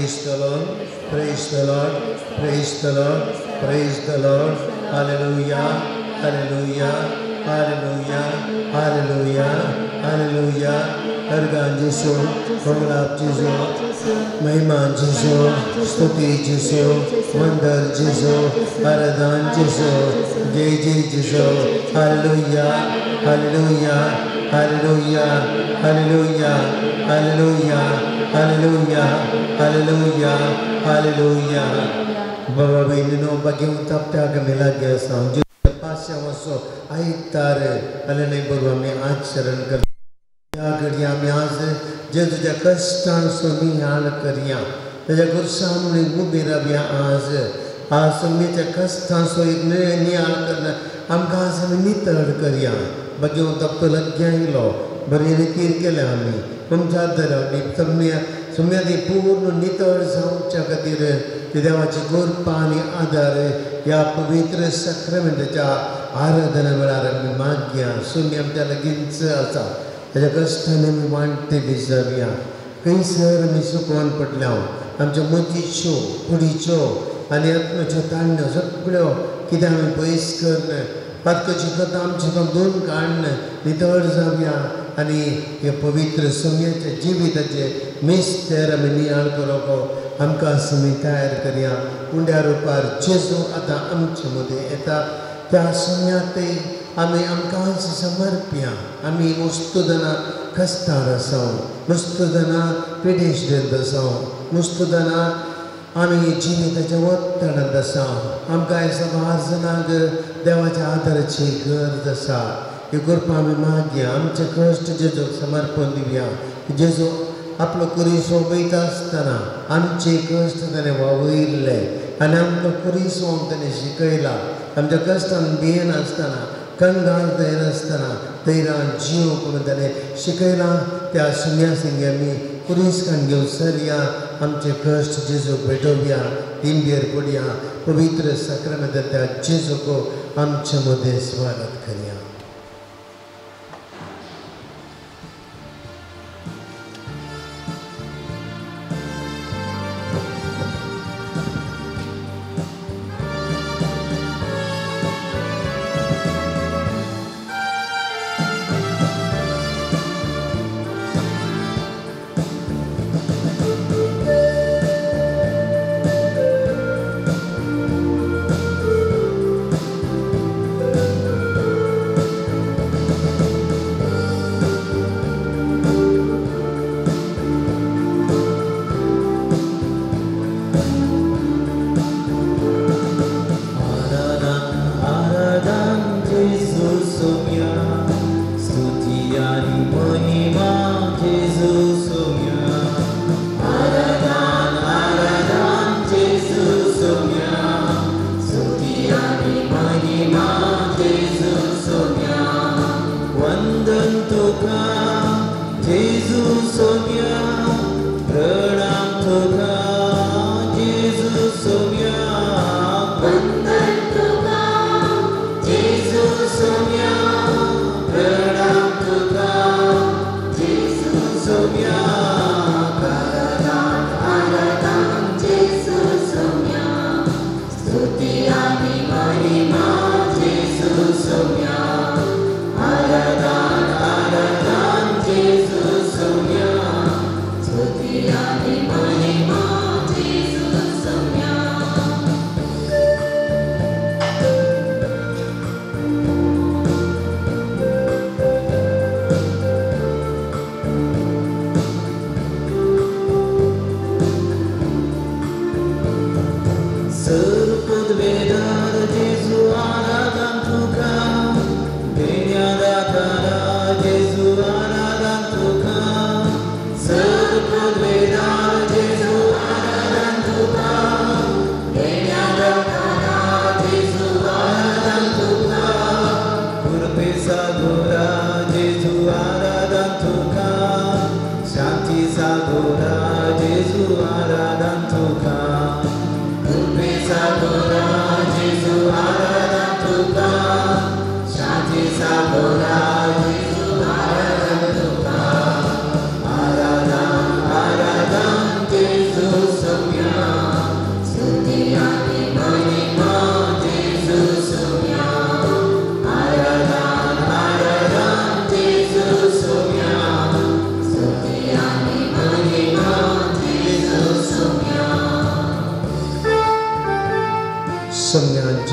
Praise the Lord, praise the Lord, praise the Lord, praise the Lord. Hallelujah, hallelujah, hallelujah, hallelujah, hallelujah. Ergan Jesu, Konglap Jesu, Mahima Jesu, Stuti Jesu, Mandar Jesu, Aradan Jesu, Jai Jai Jesu. Hallelujah, hallelujah, hallelujah, hallelujah, hallelujah, hallelujah, hallelujah, hallelujah. Baba Bindino Bagyam Tapta Kamila Sound. Pasya Vaso Aitare Alane Burwame Acharan Kar. घड़िया में आज जब तुझे कष्टान सुनी हाल करिया तुझे गुरसाम ने वो मेरा भी आज सुनी तुझे कष्टान सो एक नए हाल करना हम कहाँ से नितर करिया बग्यों तब तो लग गया ही लो बरी ने तीर के ले हमें हम जाते रहो सबने सुमिया दी पूर्ण नितर जाऊं चकतीर तिथे वाची गुर पानी आधार या पवित्र सक्रमेंट जा आराधना बड़ा रंग माग्या सुमिया में लगीन से आसा त्याच्या कष्टाने मी मांडते दिसाव्या काही सर मी सुकवण पडल्या आमच्या मोतीच्यो कुडीच्यो आनी आत्म्याच्यो ताणण्यो सगळ्यो कितें आमी पयस करन पातकाची कथा आमचे तो दोन काडन नितळ जावया आनी हे पवित्र सोम्याच्या जिविताचे मेस्तेर आमी नियाळ करप आमकां समी तयार करया उंड्या रुपार जेजू आतां आमचे मदें येता त्या सोम्यातय आमी आमकां समर्प्या आमी मुस्तुदना कस्तार आसाव मुस्तुदना पिडेशडेंत आसाव मुस्तुदना आमी जिविताच्या वत्तणांत आसाव आमकां ह्या सगळ्या जाणांक देवाच्या आदाराची गरज आसा ही करपा आमी मागया आमचे कश्ट जेजूक समर्पण दिवया जेजू आपलो कुरी सोबयता आसतना आमचे कश्ट ताणें वावयल्ले आनी आमकां कुरी सोंग ताणें शिकयला आमच्या कश्टान भियेन आसतना कंगाल जायन आसतना तैरान जीव म्हणून ताणें शिकयलां त्या सुम्या सिंगी आमी कुरीसकान घेवन सरया आमचे कश्ट जेजूक भेटोवया दिंडेर पडया पवित्र सक्रमेंत त्या जेजूक आमचे मदें स्वागत करया.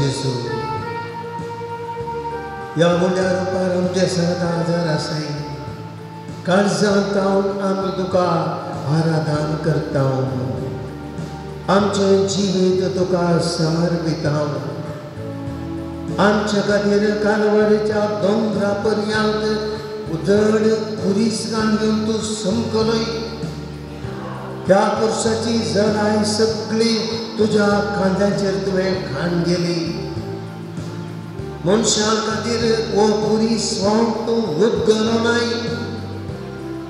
जेजू या मुल्या रूपार आमचे सदां हजर आसाय काळजांत आमी तुका आराधन करता आमचे जिवीत तुका समर्पिता आमच्या खातीर कालवारीच्या दोंगरा पर्यंत उदड कुरीसगान घेवन तूं समकलोय त्या पुरुषाची जडाय सगळी तुझ्या खांद्याचेर तुवें खाण गेली मनशां खातीर हो पुरी स्वांग तूं उदगलो नाय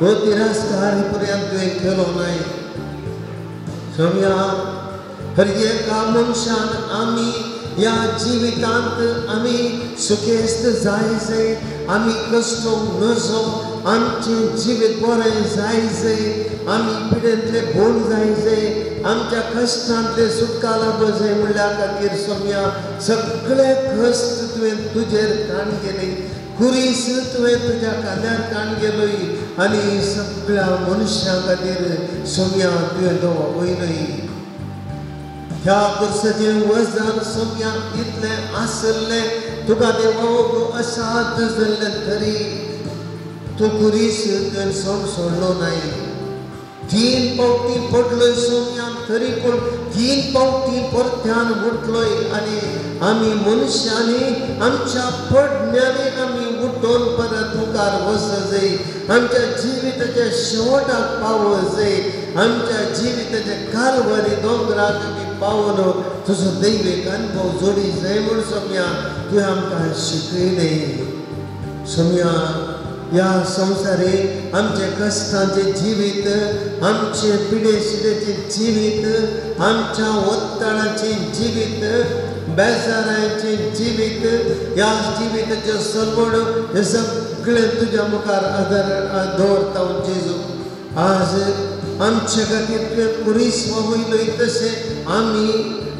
हो तिरस्कार पर्यंत तुवें केलो नाय सोम्या हर एका मनशान आमी या जिवितांत आमी सुखेस्त जायचे आमी कष्ट नजो आमचे जिवीत बरें जायचे आमी पिडेंतले भोण जायचे आमच्या कश्टांतले सुटका लाभचे म्हणल्या खातीर सोम्या सगळे कश्ट तुवें तुजेर काण केले कुरीस तुवें तुज्या खांद्यार काण गेलोय आनी सगळ्या मनशां खातीर सोम्या तुवें तो वयलोय ह्या पुरुषाचे वजन सोम्या इतलें आसले तुका ते बाबा असाद जाल्ले तरी तूं कुरीस तुवें सोडलो नाय 3 पावटी पडलोय सोम्या तरी पूण 3 पावटी परत्यान उठलोय आनी आमी मनशांनी आमच्या पडण्यानी आमी उठोन परत मुखार वचचें आमच्या जिविताच्या शेवटाक पावचें आमच्या जिविताच्या कालवारी दोंगराक आमी पावन तुजो दैवीक अनुभव जोडी जाय म्हूण सोम्या तुवें आमकां शिकयलें सोम्या या संवसारी आमचे कश्टांचे जिवीत आमचे पिडेशिडेचे जिवीत आमच्या ओत्ताळाचे जिवीत बेजाराचे जिवीत या जिविताचे सरवण हे सगळे तुज्या मुखार आदर दवरता जेजू आज आमच्या खातीर तुवें कुरीस वयलोय तशें आमी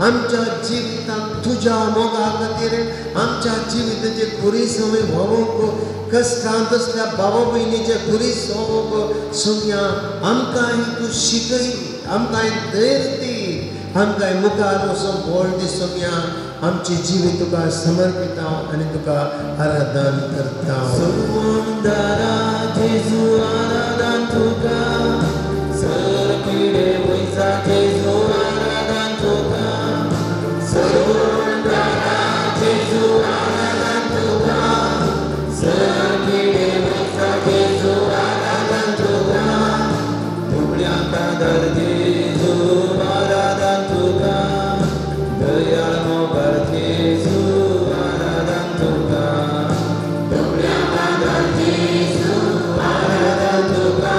आमच्या जिवितांत तुज्या मोगा खातीर आमच्या जिविताचे कुरीस व्होवंक कश्टांत असल्या भावा भयणीचे कुरीस व्होवंक सोम्या आमकां तूं शिकय आमकां धैर्य दी आमकां मुखार वचून बोल दी सोम्या आमचे जिवीत तुका समर्पिता आनी तुका आराधन करता सुंदरा जेजू आराधन तुका सरपिडे वयता जेजू आराधन तुका सुंदरा जेजू आराधन तुका सरपिडे वयता जेजू आराधन तुका दुबळ्या कादर जेजू आराधन तुका दयाळ मोगाळ जेजू आराधन तुका दुबळ्या कादर जेजू आराधन तुका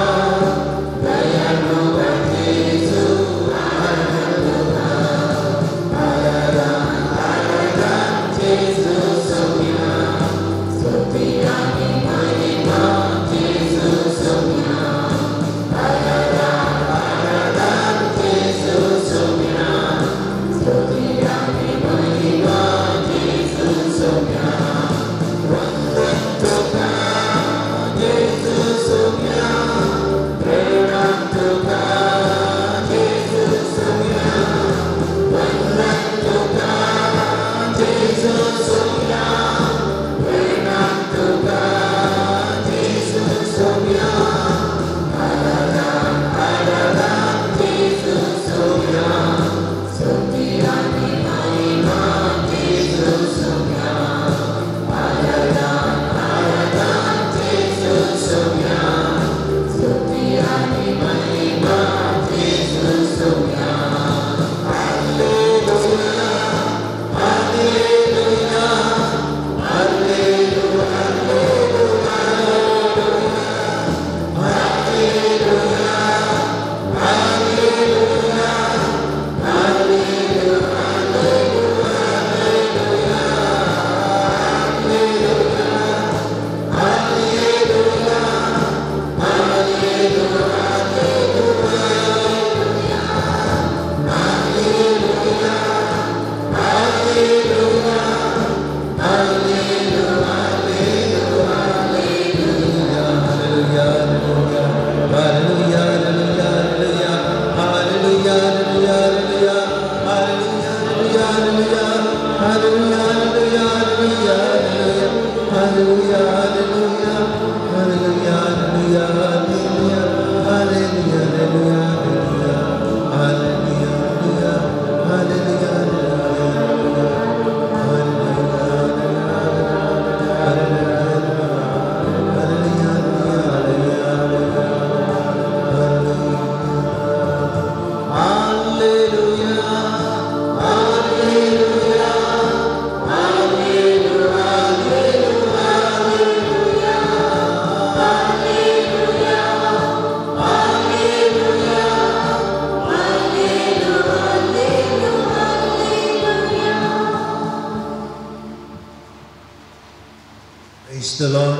the Lord.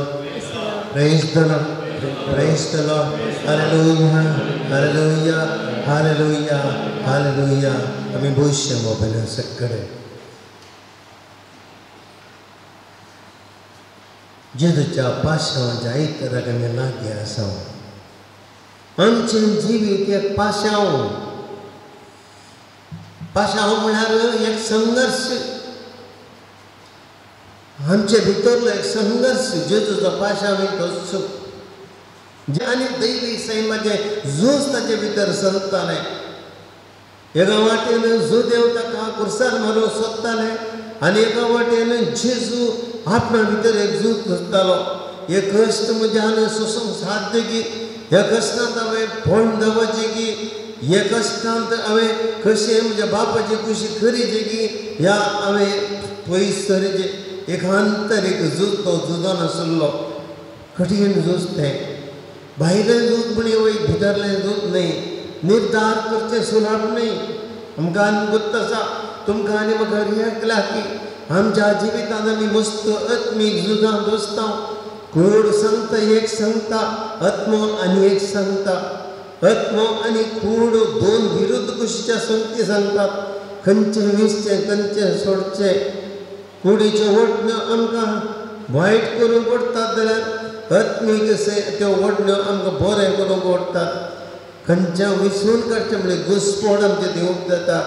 Praise the Lord. Praise the Lord. Hallelujah. Hallelujah. Hallelujah. Hallelujah. आम्ही भविष्य मोबाईल सकरे जेदुच्या पाशांच्या इतराक आमी लागी आसा आमचे जिवीत एक पाशांव म्हळ्यार एक संघर्ष आमचे भितरलो एक संघर्ष जेजूचो पाशांव तोच आनी दैवी सैमाचे झूज ताचे भितर चलताले एका वाटेन जो देव ताका कुर्सार मारूंक सोदताले आनी एका वाटेन जेजू आपणा भितर एक झूज करतालो हे कश्ट म्हज्यान सोसूंक साध्य की ह्या कश्टांत हांवें फोंड दवरचें की हे कश्टांत हांवें कशें म्हज्या बापाची कुशी करीची की ह्या हांवें पयस तरेचे एक आंतरीक झूज तो झुजोन आसलो कठीण झूज तें भायलें झूज म्हण वयर भितरलें झूज न्ही निर्धार करचें सुलभ न्ही आमकां अनुभूत आसा तुमकां आनी म्हाका रियकला की आमच्या जिवितांत आमी मस्त आत्मीक झुजांत बसता कूड सांगता एक सांगता आत्मो आनी एक सांगता आत्मो आनी कूड दोन विरुद्ध कुशीच्या संगती सांगतात खंयचें विसचें खंयचें सोडचें कुडीच्यो वडण्यो आमकां वायट करूंक पडटात जाल्यार आत्मीक त्यो वडण्यो आमकां बरें करूंक पडटात खंयच्या विसरून काडचें म्हणजे घुसपड आमचे दिवंक जाता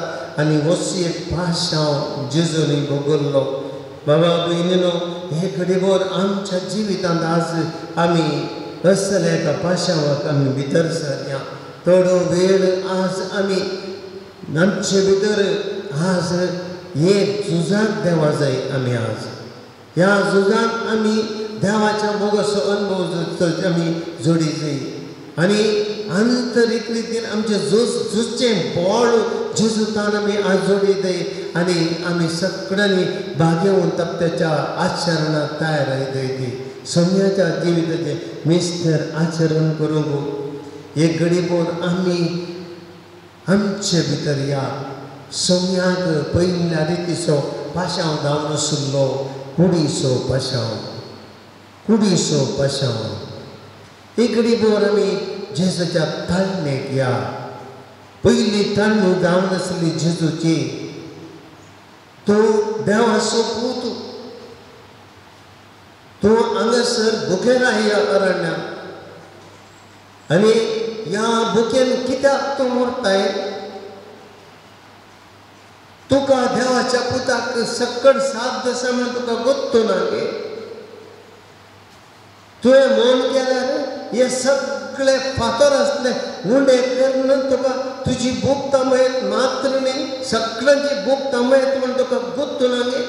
आनी वसी एक पाशांव जेजूनी भोगल्लो बाबा भयणीनो हे घडीभर आमच्या जिवितांत आज आमी असले एका पाशांवाक आमी भितर सरया थोडो वेळ आज आमी आमचे भितर आज हे झुजांत देवा जाय आमी आज ह्या झुजांत आमी देवाच्या मोगाचो अनुभव आमी जोडी जाय आनी आंतरीक रितीन आमचे झुजचें बळ जेजूतान आमी आज जोडी दय आनी आमी सगळ्यांनी भाग्यवन तप्त्याच्या आचरणांत तयार दय ती सोम्याच्या जिविताचें मेस्तर आचरण करूंक एक घडीभर आमी आमचे भितर या सोम्याक पयल्या रितीचो पाशांव जावन आशिल्लो कुडीचो एक घडीभर आमी जेजूच्या ताळणेक या पयली ताळणी जावन आसली जेजूची तो देवाचो पूत तो हांगासर भुकेर आयल्या अरण्यात आनी ह्या भुकेन कित्याक तूं मरताय तुका देवाच्या पुताक सक्कड साथ दसा म्हण तुका गोत्तो ना गे तुवें मन केल्यार हे सगळे फातर असले उंडे करून तुका तुजी भूक थांबयत मात्र न्ही सगळ्यांची भूक थांबयत म्हण तुका गोत्तो ना गे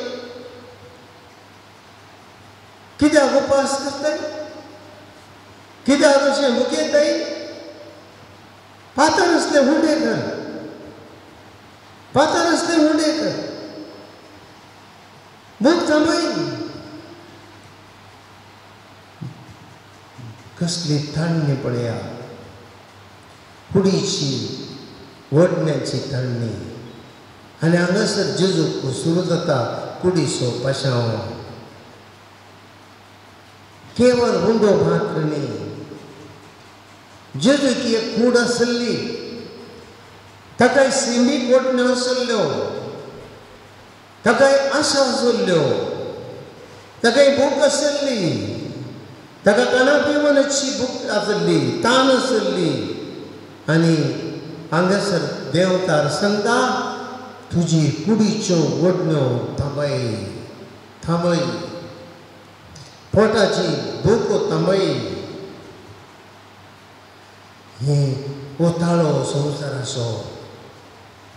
कित्याक उपास करताय कित्याक अशें भुकेताय फातर असले उंडे कर पातर असले उंडे कर भूक थांबय कसली थंडी पळया कुडीची वडण्याची थंडी आनी हांगासर जेजूक सुरू जाता कुडीचो पाशांव केवळ हुंडो मात्र न्ही जेजूची एक कूड आसली ताकाय सिमीक वडण्यो आसल्ल्यो ताकाय आशा आसल्ल्यो ताकाय भूक आसली ताका खाणा पिवनाची भूक आसली तान आसली आनी हांगासर देवतार सांगता तुजी कुडीच्यो वडण्यो थांबय पोटाची भूक थांबय हे ओताळो संवसाराचो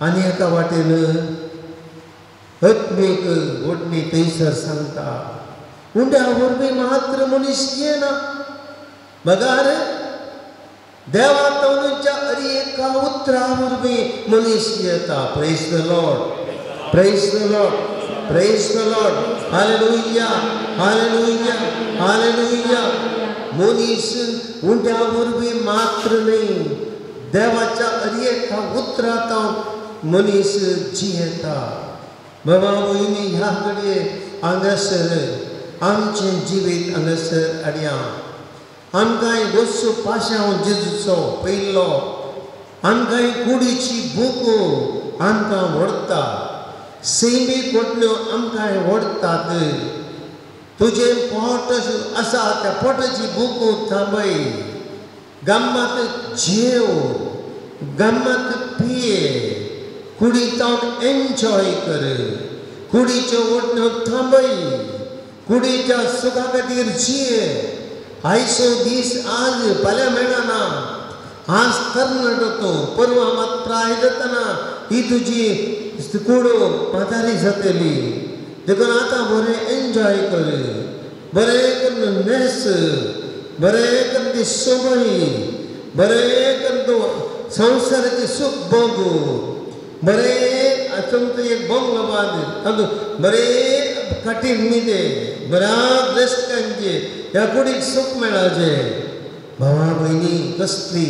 आनी एका वाटेन आत्मीक वडणी थंयसर सांगता उंड्या वरवीं मात्र मनीस येना बगार देवा तवणीच्या अरी एका उतरा वरवीं मनीस येता praise the Lord praise the Lord praise the Lord hallelujah hallelujah hallelujah मनीस उंड्या वरवीं मात्र न्ही देवाच्या अरी एका उतरांत मनीस जियेता बाबा भयणी ह्या घडये हांगासर आमचे जिवीत हांगासर हाडया आमकां वस्तू पाशांव जेजूचो पयलो आमकां कुडीची बुको आमकां व्हरता सेंबी कोटल्यो आमकां व्हरतात तुजें पोट आसा त्या पोटाची बुको थांबय गम्मात जेव गम्मात पिये कुडींत एन्जॉय कर कुडीच्यो ओडण्यो थांबय कुडीच्या सुखा खातीर जिये आयचो दीस आज फाल्यां मेळना आज तरणाटो तूं परवा मात प्राय जातना ही तुजी कुडो म्हातारी जातली देखून आतां बरें एन्जॉय कर बरें करून न्हेस बरें करून ती सोबय बरें करून तूं संवसाराचें सूख भोगू बरें तुमचो एक बंगलो बांद तातूंत बरें काटीन न्हिदे बऱ्या दशकांचे ह्या कुडीक सूख मेळाचें भावा भयणी कसली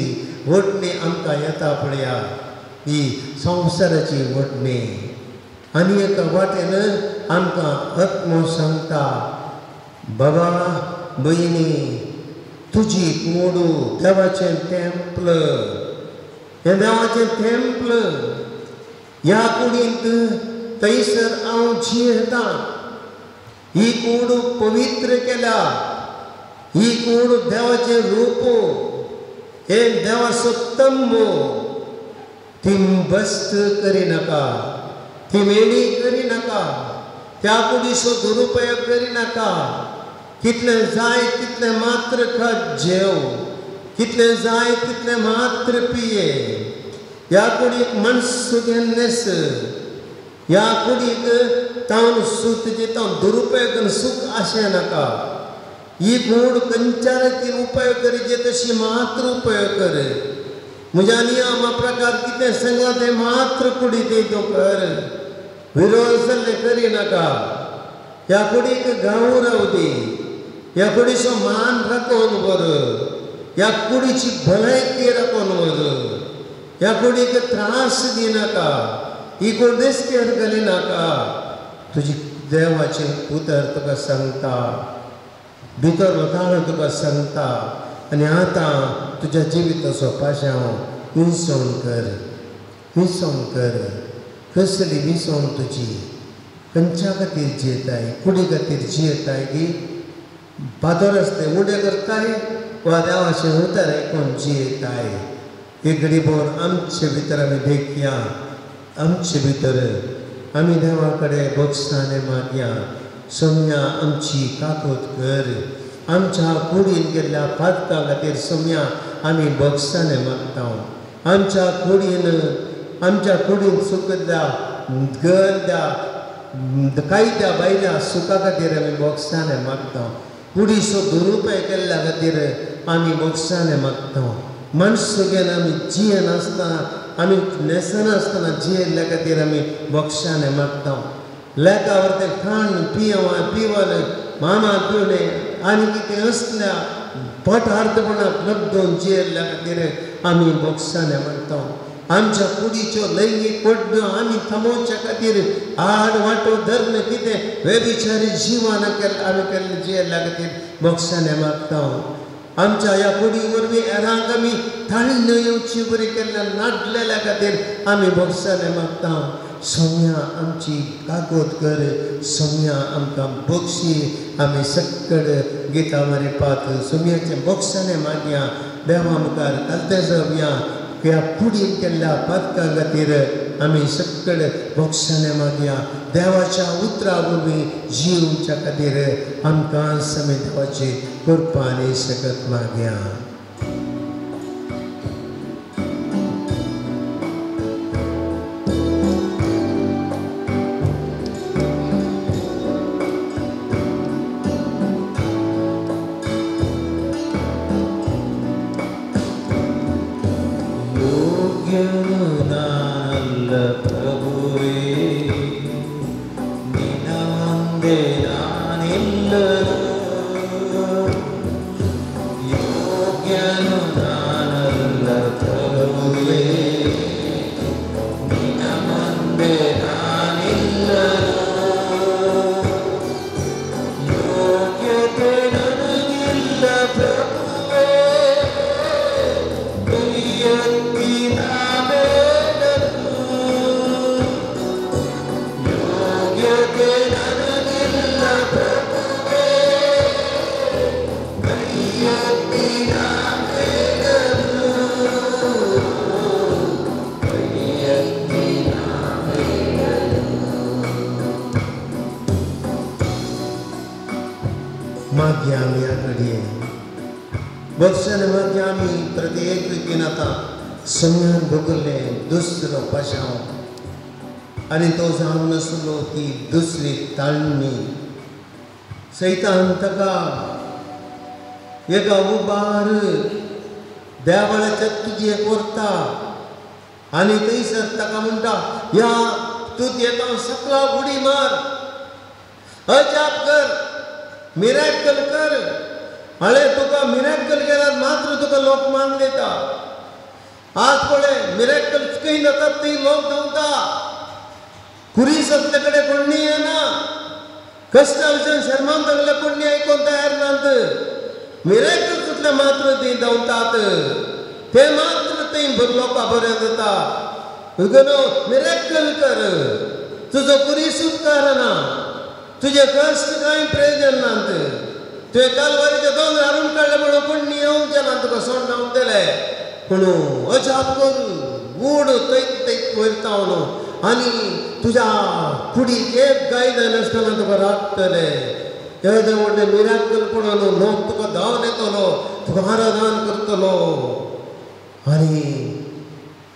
वडणी आमकां येता पळया ही संवसाराची वडणी आनी एका वाटेन आमकां आत्मो सांगता बाबा भयणी तुजी मोडू देवाचें टेंपल हें देवाचें टेंपल ह्या कुडींत थंयसर हांव जियेतां ही कूड पवित्र केल्या ही कूड देवाचें रूप हे देवाचो तंबू ती बस्त करिनाका ती मेणी करिनाका त्या कुडीचो दुरुपयोग करिनाका कितलें जाय तितलें मात्र खा जेव कितलें जाय तितलें मात्र पिये ह्या कुडीक मनसुगें न्हेस ह्या कुडीक तावन सूत जितावन दुरुपयोग सूख आशें नाका ही कूड खंयच्या रितीन उपयोग करीचे तशी मात्र उपयोग कर म्हज्या नियमा प्रकार कितें सांगला तें मात्र कुडीत तूं कर विरोध जाल्लें करिनाका ह्या कुडीक गांव रावू दी ह्या कुडीचो मान राखून व्हर ह्या कुडीची भलायकी राखून व्हर ह्या कुडीक त्रास दिनाका ही कूड देस्तेर घालिनाका तुजी देवाचें पुतर तुका सांगता भितर वताना तुका सांगता आनी आतां तुज्या जिविताचो पाशांव विसवण कर कसली विसवण तुजी खंयच्या खातीर जियेताय कुडी खातीर जियेताय की पातोर आसते उडे करताय वा देवाचें उतर आयकून जियेताय एक घडी भर आमचे भितर आमी देखया आमचे भितर आमी देवा कडेन भोगसाने मागया सोम्या आमची काकोत कर आमच्या कुडीन गेल्ल्या पातकां खातीर सोम्या आमी भोगसाने मागता आमच्या कुडीन सुख द्या घर द्या कायद्या बायल्या सुखा खातीर आमी भोगसाने मागता कुडीचो दुरुपयोग केल्ल्या खातीर आमी भोगसाने मागता मनसुगेन आमी जियेनासतना आमी न्हेसनासतना जियेल्ल्या खातीर आमी भोगसाने मागता लेका व्हरते खाण पिवन मामा पिवणे आनी कितें असल्या पटार्थपणाक लब्धून जियेल्ल्या खातीर आमी भोगसाने मागता आमच्या कुडीच्यो लैंगीक कोड्ड्यो आमी थांबोवच्या खातीर आड वाटो धर्म कितें वेबिचारी जिवन आमी केल्लें जियेल्ल्या खातीर भोगसाने मागता आमच्या ह्या कुडी वरवीं हेरांक आमी थाळी येवची बरी केल्ल्या नाडलेल्या खातीर आमी भोगसाने मागता सोम्या आमची काकोत कर सोम्या आमकां बक्षी आमी सक्कड गितां मारीपाक सोम्याचे भोगसाने मागया देवा मुखार कालते जावया ह्या कुडीन केल्ल्या पातकां खातीर आमी सक्कड भोगसाने मागया देवाच्या उतरा वरवीं जिवच्या खातीर आमकां समी देवाची कृपा आनी सकत मागया योग्य मागया आम्ही या घडये बक्षाने मागया आम्ही प्रत्येक रितीन आता संज्ञान भोगले दुसरं पशाव आणि तो जाऊन नसलो ती दुसरी ताळणी सैतान तका एका उबार देवाळ्याच्या तुझी एक व्रता आणि थंयसर ताका म्हणटा या तू येता सकला उडी मार अजाप कर मिरेकल कर हळे तुका मिरेकल केल्यार मात्र तुका लोक मान देता आज पळे मिरेकल काही जातात ती लोक धांवता कुरी सत्तेकडे कोणी येना कष्टा विषय शर्मान तगले कोणी ऐकून तयार नात मिरेकल सुटले मात्र ती धांवतात ते मात्र ते लोकां बरें जाता मिरेकल कर तुझो कुरी सुटकार ना तुझे कष्ट काही प्रयोजन नात तुझे कालवारीचे दोन हारून काढले म्हणून कोणी येवंक ना तुका सोड जावंक दिले पूण अजाप कर गूड तैत तैत वयता म्हणून आनी तुझ्या कुडीक एक गायदा नासतना तुका राखतले येदे व्हडले मिराकल पडून लोक तुका धांवन येतलो तुका आराधन करतलो आनी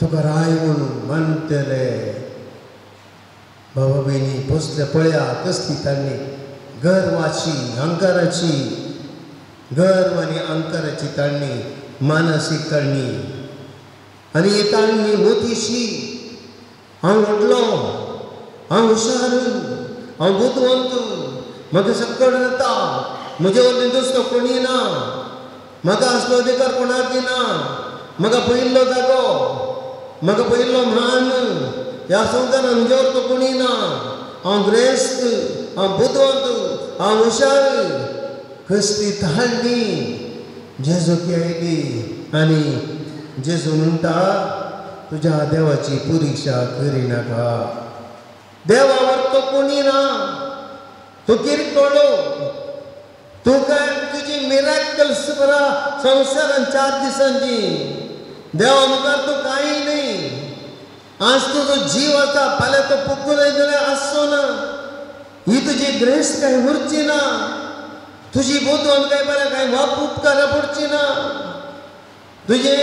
तुका राय म्हणून मानतले बाबा बहिणी पोसले पळया कसली तांणी गर्वाची अहंकाराची गर्व आनी अहंकाराची ताळणी मानसीक ताळणी आनी ही ताळणी मोतीशी हांव व्हडलो हांव हुशार हांव बुद्धवंत म्हाका सकड जाता म्हजे वरवीं दुसरो कोणी ना म्हाका असलो अधिकार कोणाक दिना म्हाका पयिल्लो जागो म्हाका पयिल्लो मान ह्या संवसारान म्हजे वरतो कोणी ना हांव ग्रेस्त हांव बुद्धवंत हांव हुशार कसली ताळणी जेजूक आयली आनी जेजू म्हणटा तुज्या देवाची पुरीक्षा करिनाका देवा वरतो कोणी ना तूं किरकोळो तूं काय तुजी मिरेकल्स करा संवसारान 4 दिसांची देवा मुखार तूं कांय न्ही आज तुजो जीव आसा फाल्यां तो पुकून जाल्यार आसचो ना ही तुजी ग्रेस्त काय उरची ना तुजी बुद्धवंत काय बरें काय वाप उपकार पडची ना तुजे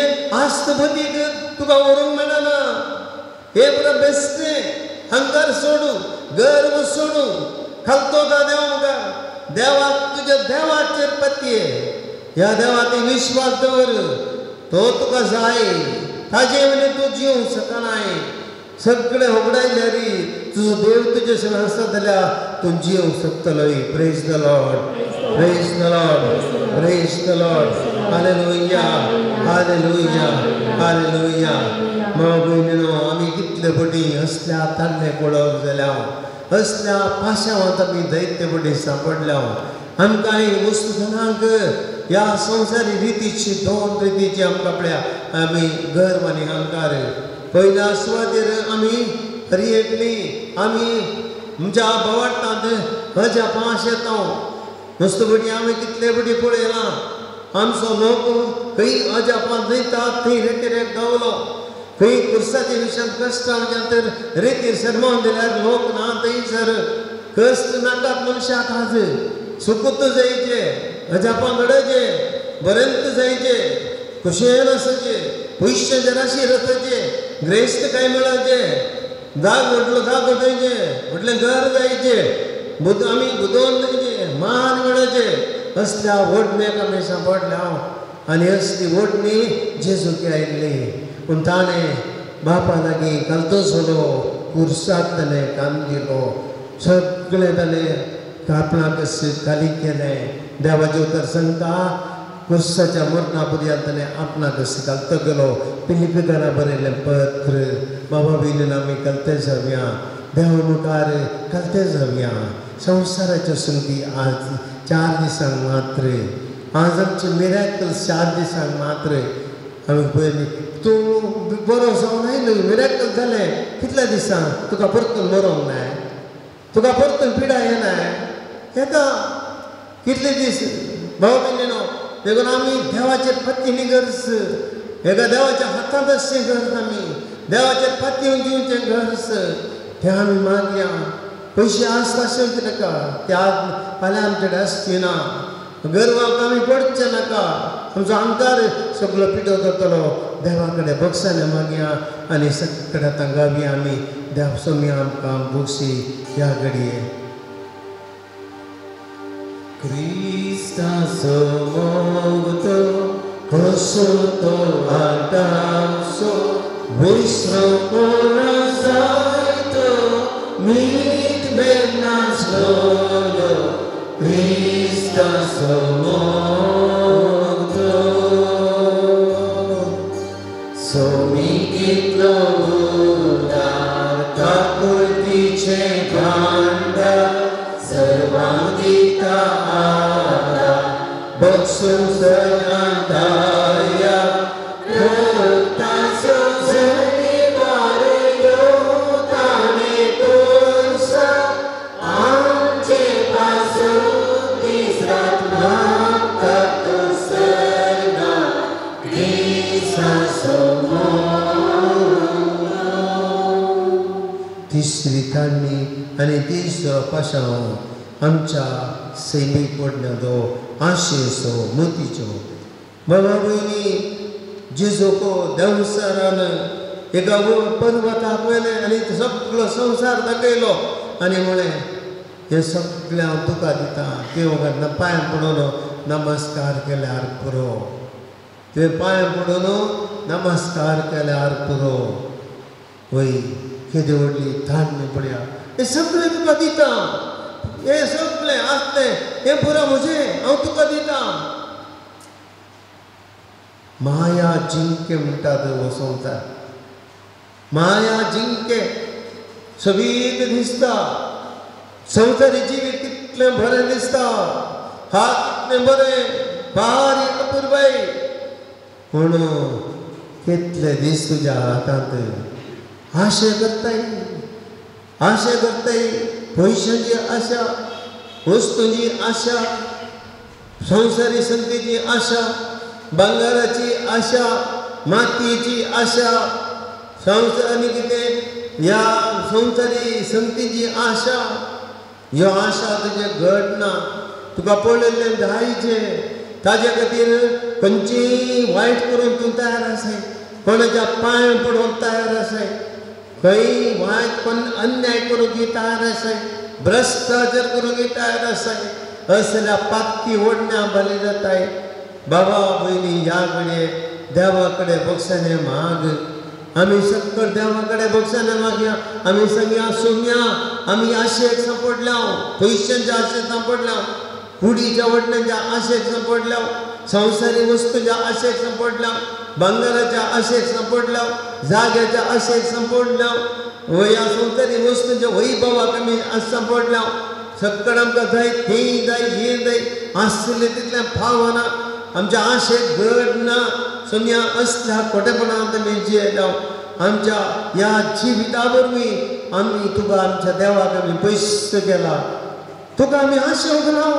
आस्त मदीक तुका व्हरूंक मेळना हे बरें बेश्टे अहंकार सोडू गर्व सोडू खालतो का देवा मुखार देवाक तुज्या देवाचेर पत्ये ह्या देवाचेर विश्वास दवर तो तुका जाय ताजे वयल्यान तूं जिवंक शकनाय सगळे होगडायल्यार तुजो देव तुजे सगळें आसा जाल्यार तूं जिवंक शकतलो praise the Lord praise the Lord praise the Lord hallelujah hallelujah hallelujah माव भयणीनो आमी कितले बडी असल्या ताल्ले पळोवंक जाल्यार असल्या पाशांवांत आमी दैत्य बडी सांपडल्या आमकां ही वस्तू जनांक ह्या संवसारी रितीची 2 रितीची आमकां आपल्या आमी गर्व आनी अहंकार पयल्या सुवातेर आमी रियेटली आमी आमच्या भोंवटांत म्हज्या पांच येता नुस्तें बडी आमी कितले बडी पळयलां आमचो लोक खंय अजापांत वयता थंय रेतीरेक गावलो खंय कुर्साच्या विशयान कश्ट तर रेतीर शर्मावन दिल्यार लोक ना थंयसर कश्ट नाकात मनशाक आज सुकूत जायचे अजापां घडचे बरेंत जायचे खुशयेन आसचे पयशे जराशी रचचे ग्रेस्त काय मेळचे जाग व्हडलो जागो जायचे व्हडलें घर जायचे आमी बुदोवन जायचे मान मेळचे असल्या व्हडणेक आमी सांपडल्या आनी असली व्हडणी जेजूक आयिल्ली पूण ताणें बापा लागीं घालतो सोलो कुर्साक ताणें काम दिलो सगळें ताणें आपणाक खाली केलें देवाचें उतर सांगता कुर्साच्या मरणा पर्यंत ताणें आपणाक घालतो गेलो पिलिपिकारा बरयलें पत्र बाबा भयणीन आमी घालते जावया देवा मुखार घालते जावया संवसाराच्यो संगती आज 4 दिसांक मात्र आज आमचे मिरेकल्स 4 दिसांक मात्र आमी पयलीं तूं बरो जावन आयलो मिरेकल जालें कितल्या दिसांक तुका परतून मरोंक नाय तुका परतून पिडा येनाय येता कितले दीस भाव भयणीनो देखून आमी देवाचेर पत्ती निगर्स हेका देवाच्या हातांत आसचें घर आमी देवाचेर पत्ती दिवचें घरस तें आमी मागया पयशे आसता आसचे नाका ते आज फाल्यां आमचे कडेन आसची ना गर्वाक आमी पडचे नाका आमचो अंकार सगळो पिठो जातलो देवा कडेन बक्षाने मागया आनी सगळे आतां गावया आमी देव सोमी आमकां बक्षी ह्या घडये क्रिस्ता समोगतो कसो तो आटासो विश्रमण जायतो मीठ बेनासलो Krista समोगतो सोमी कितलो उदार काकुळतीचे भांडा सर्वांक दिता आदार बक्षून सगळ्यांक दाया रक्ताचो जरी बारयो ताणे कोर्सा आमचे पासून तिसरी ताळणी आनी तिसरो पाशांव आमच्या सैमीक पडण्याचो आशेचो मोतीचो बाबा भयणी जेजूको देवसारान एका पर्वताक वेले आनी सगळो संवसार दाखयलो आनी म्हळें हे सगळें हांव तुका दिता ते वगार पांयां पडून नमस्कार केल्यार पुरो तुवें पांयां पडून नमस्कार केल्यार पुरो वय केदी व्हडली धाडणी पळया हे सगळें तुका दिता हे सगळें आसलें हें पुरो म्हजें हांव तुका दिता माया जिंके म्हणटा तो हो संवसार माया जिंके सगळीं दिसता संवसारी जिवीत कितलें बरें दिसता हात कितलें बरें बारीक पुरबाय पूण कितले दीस तुज्या हातांत आशे करताय पयशांची आशा वस्तूंची आशा संवसारी संगतीची आशा भांगाराची आशा मातयेची आशा संवसारी कितें ह्या संवसारी संगतीची आशा ह्यो आशा तुजे घडना तुका पळयल्लें जायचें ताजे खातीर खंयचीय वायट करून तूं तयार आसाय कोणाच्या पांयां पडून तयार आसाय खंय वायट कोण अन्याय करूंक तयार आसाय भ्रश्टाचार करूंक तयार आसाय असल्या पातकी ओडण्यां बली जाताय बाबा भयणी ह्या घडये देवा कडेन बक्षाने माग आमी सगळे देवा कडेन बक्षाने मागया आमी सगळ्या सोम्या आमी आशेक सांपडल्या पयशांच्या आशेक सांपडल्या कुडीच्या वडण्यांच्या आशेक सांपडल्या संवसारी वस्तूंच्या आशेक सांपडल्या भांगाराच्या आशेक सांपडल्या जाग्याच्या आशेक सांपडल्या ह्या संवसारी वस्तूंच्या वैभवाक आमी सांपडल्या सगळे आमकां जाय हें जाय हें जाय आसलें तितलें फावना आमच्या आशेक घड ना सोम्या असल्या खोटेपणांत आमी जियेल्या आमच्या ह्या जिविता वरवीं आमी तुका आमच्या देवाक आमी पयस केला तुका आमी आशेवंक ना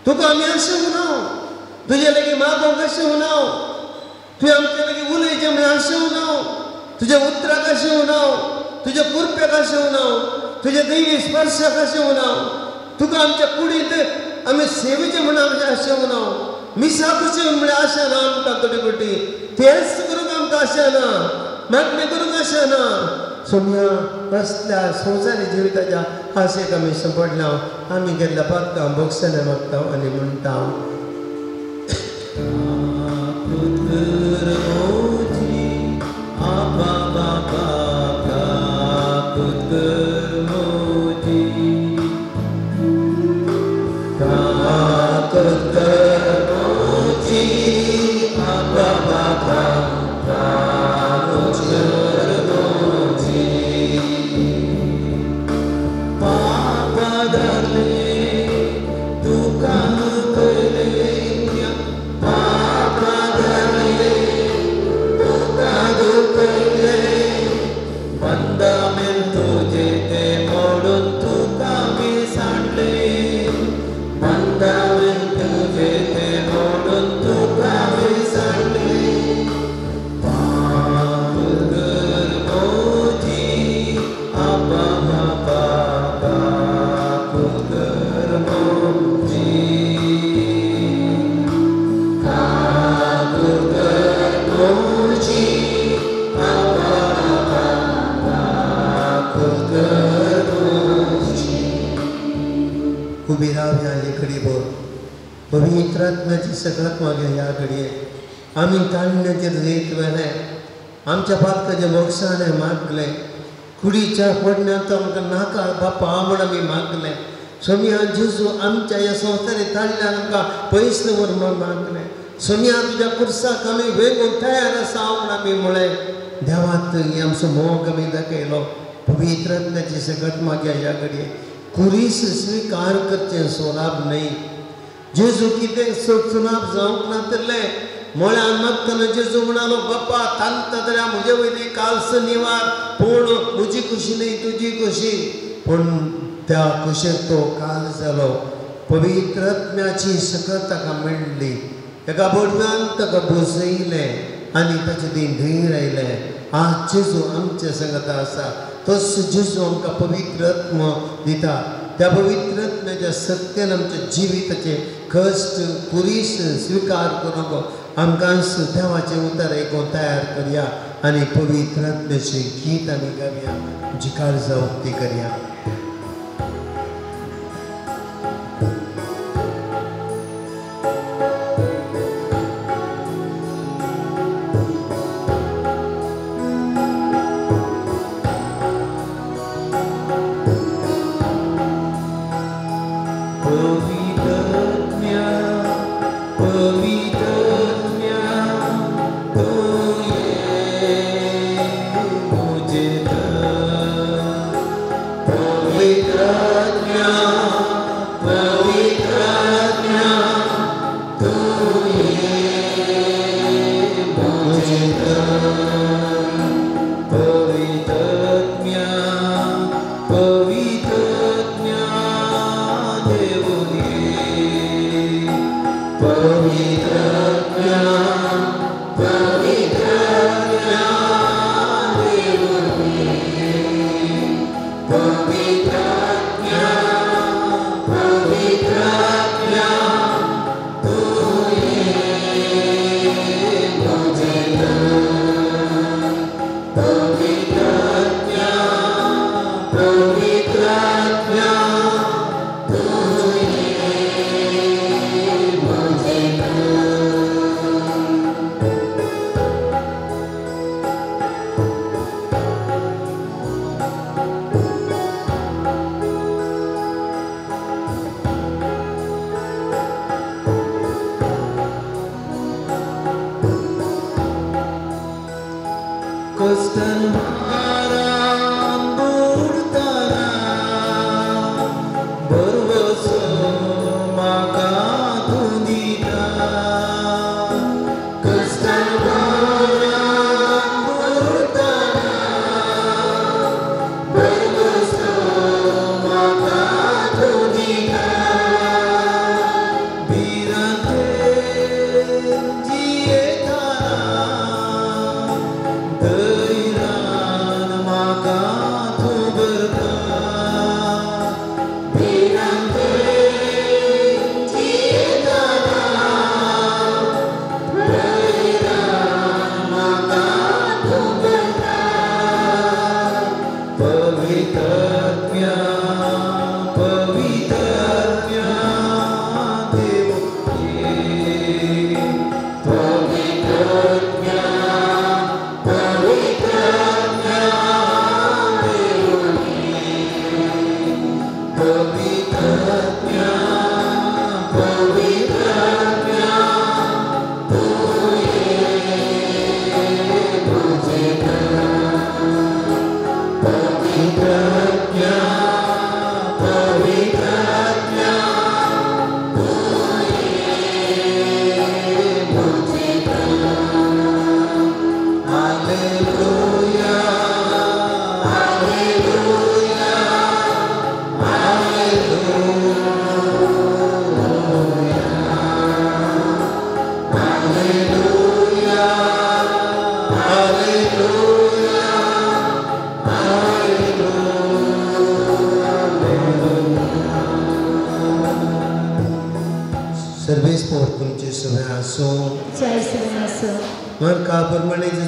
तुका आमी आशेवंक ना तुजे लागीं मागोवंक आशेवंक ना तुवें आमचे लागीं उलयचें म्हण आशेवंक ना तुज्या उतराक आशेवंक ना तुज्या कुरप्याक आशेवंक ना तुज्या दैवी स्पर्शाक आशेवंक ना तुका आमच्या कुडींत आमी सेवेचें म्हण आमचें आशेवंक ना मिसा कशें म्हळ्यार आशा ना आमकां थोडी कोटी तेच करूंक आमकां आशा ना मागणी करूंक आशा ना सोम्या कसल्या संवसारी जिविताच्या आशेक आमी सांपडल्या आमी गेल्ल्या पातकां बक्षाने मागता आनी म्हणटा Mandamento de temor उभी रावया ये घडी बोर पवित्र आत्म्याची सगळ्यात मागे ह्या घडये आम्ही ताणण्याचेर रेत वेले आमच्या पातकाचे मोक्षाने मागले कुडीच्या पडण्यात आमकां नाका बापा म्हण आमी मागले सोमिया जेजू आमच्या ह्या संवसारीत ताणल्यान आमकां पयस व्हर म्हण मागले सोमिया तुज्या कुर्साक आमी वेगून तयार आसा म्हण आमी म्हळें देवात आमचो मोग आमी दाखयलो पवित्र आत्म्याची सगळ्यात मागे ह्या घडये कुरीस स्वीकार करचें सोलाब न्हय जेजू कितें सुनाब जावंक नातले म्हळ्यार मागतना जेजू म्हणालो बाप्पा तांता जाल्यार म्हजे वयली कालस निवार पूण म्हजी खुशी न्हय तुजी खुशी पूण त्या कुशेक तो काल जालो पवित्र आत्म्याची सकत ताका मेळ्ळी एका बोडव्यान ताका बुजयलें आनी ताचे दिन धैर्य आयलें आज जेजू आमचे संगत आसा तोच जेजू आमकां पवित्र आत्मो दिता त्या पवित्र आत्म्याच्या सत्यान आमच्या जिविताचे कश्ट कुरीस स्वीकार करूंक आमकां देवाचें उतर आयकूंक तयार करया आनी पवित्र आत्म्याचें गीत आमी गावया जिकार जावंक ती करया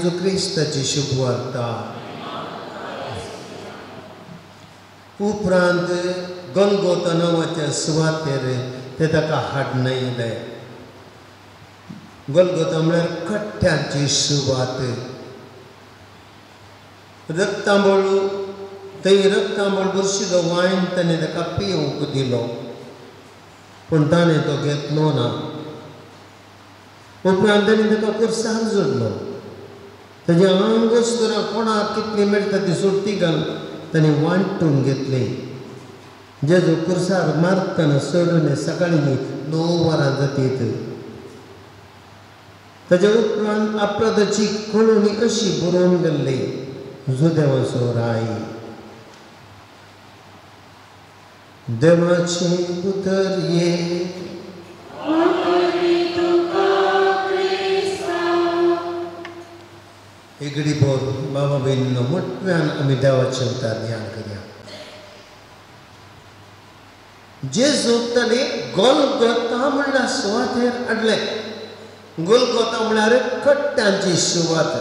जेजू क्रिस्ताची शुभ वार्ता उपरांत गोलगोता नावाच्या सुवातेर ते ताका हाडून येयले. गोलगोता म्हळ्यार कट्ट्यांची सुवात. रक्तांबळू थंय रक्तांबळ बुरशिल्लो वायन ताणें ताका पिवूंक दिलो, पूण ताणें तो घेतलो ना. उपरांत ताणें ताका कुर्सार जोडलो. ताजें आंग वचून कोणाक कितली मेळटा ती सुरती घालून ताणें वांटून घेतलें. जेजू कुर्सार मारतना सोडून सकाळीं 9 वरां जातीत. ताच्या उपरांत अपराधाची कळोवणी अशी बरोवन गेल्ली, जुदेवाचो राय. देवाचे पुतर ये, एगडी बोर बाबा बहिणींनो, मोठ्यान आमी देवाचें उतर ध्यान करया. जेजू ताणें गोलगोता म्हणल्यार सुवातेर हाडलें. गोलगोता म्हळ्यार कट्ट्यांची सुवात.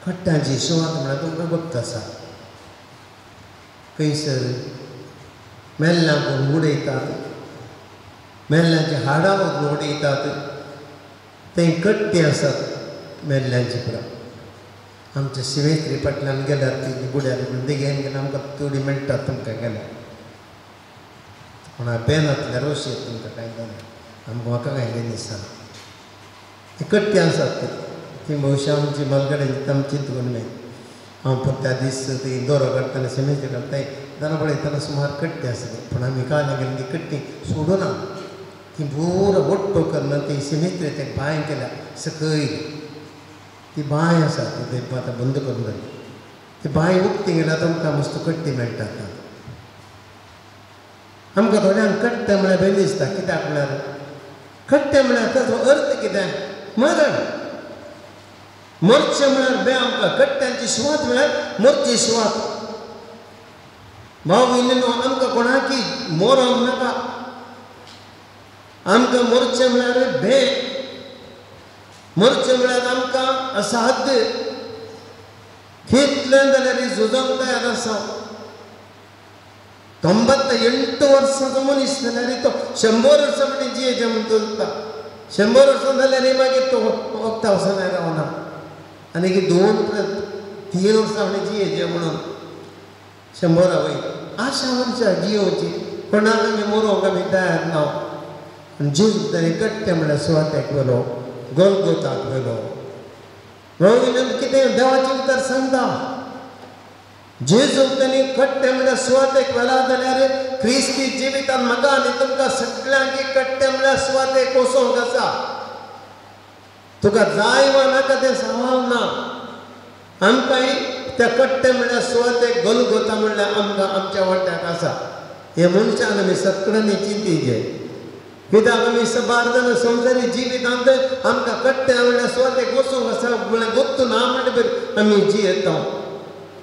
कट्ट्यांची सुवात म्हळ्यार तुमकां भक्त आसा. खंयसर मेल्ल्यांक व्हरून उडयतात, मेल्ल्यांची हाडां व्हरून उडयतात, थंय कट्टी आसात मेल्ल्यांची पुरा. आमच्या शिवेत्री फाटल्यान गेल्यार ती गुड्यार देगेन गेल्यार आमकां थोडी मेळटात तुमकां गेल्यार. कोणा बेनांतल्या रोशेर तुमकां कांय जालें, म्हाका कांय दिसना. ती कट्टी आसात ती भविश्या आमची मालगाड्याची आमची चिंतून मेळ. हांव त्या दीस ती दोरो काडटाना सिमेंट काडटा जाल्यार पळयतना सुमार कट्टी आसली, पूण आमी काल गेली ती कट्टी सोडूना. ती पुरो वट्टो करना ती सिमेंट ते बांय केल्या सकयल. ती बांय आसा ती आतां बंद करून जाली. ती बांय उक्ती गेल्यार आमकां मस्त कट्टी मेळटात. आमकां थोड्यांक कट्टे म्हळ्यार भंय दिसता. कित्याक म्हळ्यार कट्टे म्हळ्यार ताचो अर्थ कितें? मरण. मरचें म्हळ्यार बे आमकां. कट्ट्यांची सुवात म्हळ्यार मरची सुवात. भाव भयणीनो, आमकां कोणाकी मरोंक नाका. आमकां मरचें म्हळ्यार भे. मरचें म्हळ्यार आमकां असाध्य. कितलें जाल्यार झुजोंक तयार आसा. 98 वर्सांचो मनीस जाल्यार तो 100 वर्सां म्हणून जियेचें म्हूण चलता. 100 वर्सां जाल्यार मागीर तो वखदां वचना रावना. आनी 2-3 वर्सां म्हणून जियेचें म्हणून 100 वयर आशा वर्सां जियोवची. कोणाक आमी मरोंक आमी तयार ना. आनी जेजू ताणें कट्टे म्हळ्यार सुवातेक व्हेलो, गोलगोताक व्हेलो. कितें देवाचें उतर सांगता. जेजू ताणें कट्टे म्हळ्यार सुवातेक व्हेला जाल्यार क्रिस्ती जिवितांत म्हाका आनी तुमकां सगळ्यांक कट्टे म्हळ्यार सुवातेक वचोंक आसा. तुका जाय वा नाका तें सांबाळना. आमकांय त्या कट्टे म्हळ्यार सुवातेक गोलगोता म्हळ्यार आमकां आमच्या वाट्याक आसा. हे मनशान आमी सगळ्यांनी चिंतीचें. कित्याक आमी बार जाण संवसारी जिवितांत आमकां कट्टे म्हळ्यार सुवातेक वचोंक आसा म्हळ्यार गुप्त ना म्हणटा आमी जियेता.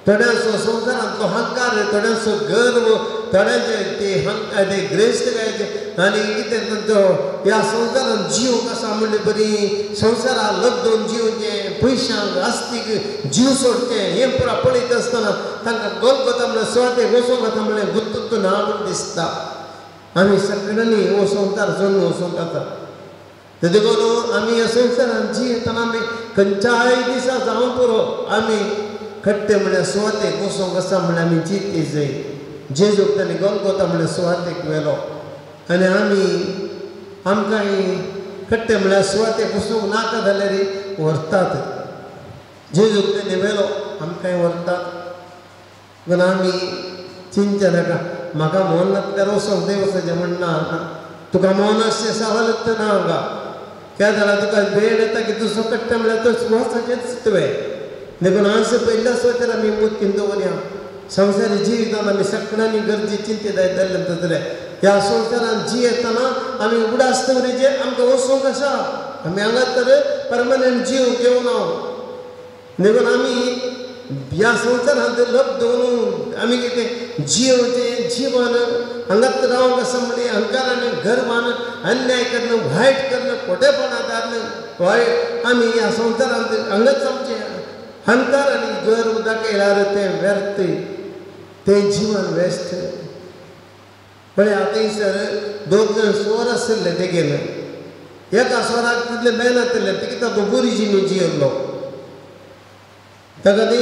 थोड्यांचो संवसारांतलो हंकार, थोड्यांचो गर्व, थोड्यांचे ते ग्रेस्त गायचे आनी कितें तो ह्या संवसारांत जिवंक आसा म्हणले बरी संवसाराक लग्दून जिवचें, पयशांक आस्तीक जीव सोडचें हें पुरा पळयत आसतना तांकां गोलगोता म्हळ्यार सुवातेक वचोंक आसा म्हणल्यार गुत्तूत ना म्हूण दिसता. आमी सगळ्यांनी हो संवसार सोडून वचोंक आसा. तेजे करून आमी ह्या संवसारांत जियेतना आमी खंयच्याय दिसा जावं पुरो आमी कट्टे म्हळ्यार सुवातेक वचोंक आसा म्हळ्यार आमी चिंतली जाय. जेजूक ताणें गोलगोता म्हळ्यार सुवातेक व्हेलो आनी आमकांय कट्टे म्हळ्यार सुवातेक वचूंक नाका जाल्यार व्हरतात. जेजूक ताणें व्हेलो आमकांय व्हरतात. पूण आमी चिंतचे नाका म्हाका मोन नासल्यार वचोंक देव वचचें म्हणना. तुका मोन अशें सावलत ना हांगा. त्या जाल्यार तुका वेळ येता की दुसरो कट्टे म्हळ्यार तो वचचेंच तुवें. देखून आज पहिल्या सुवातेर आमी मुतकीन दवरया. संवसारी जिवितांत आमी सगळ्यांनी गरजे चिंते जायत जाल्ले जाल्यार ह्या संवसारांत जियेतना आमी उडास दवरीचे आमकां वचूंक आसा. आमी हांगा तर परमनंट जीव घेवन देखून आमी ह्या संवसारांत लग दवरून आमी कितें जियोचें जीवन हांगाच रावंक आसा म्हणजे अहंकारान गर्वान अन्याय करणं, वायट करणं, खोटेपणां वायट आमी ह्या संवसारांत हांगाच आमचें अहंकार आनी गर्व दाखयल्यार तें व्यर्थ. ते जीवन वेस्ट पण आता सर 2 जण स्वर आसले तेगेन एका स्वराक तितले मेहनतले ते कित्याक तो गुरुजीनी जियेल्लो ताका ती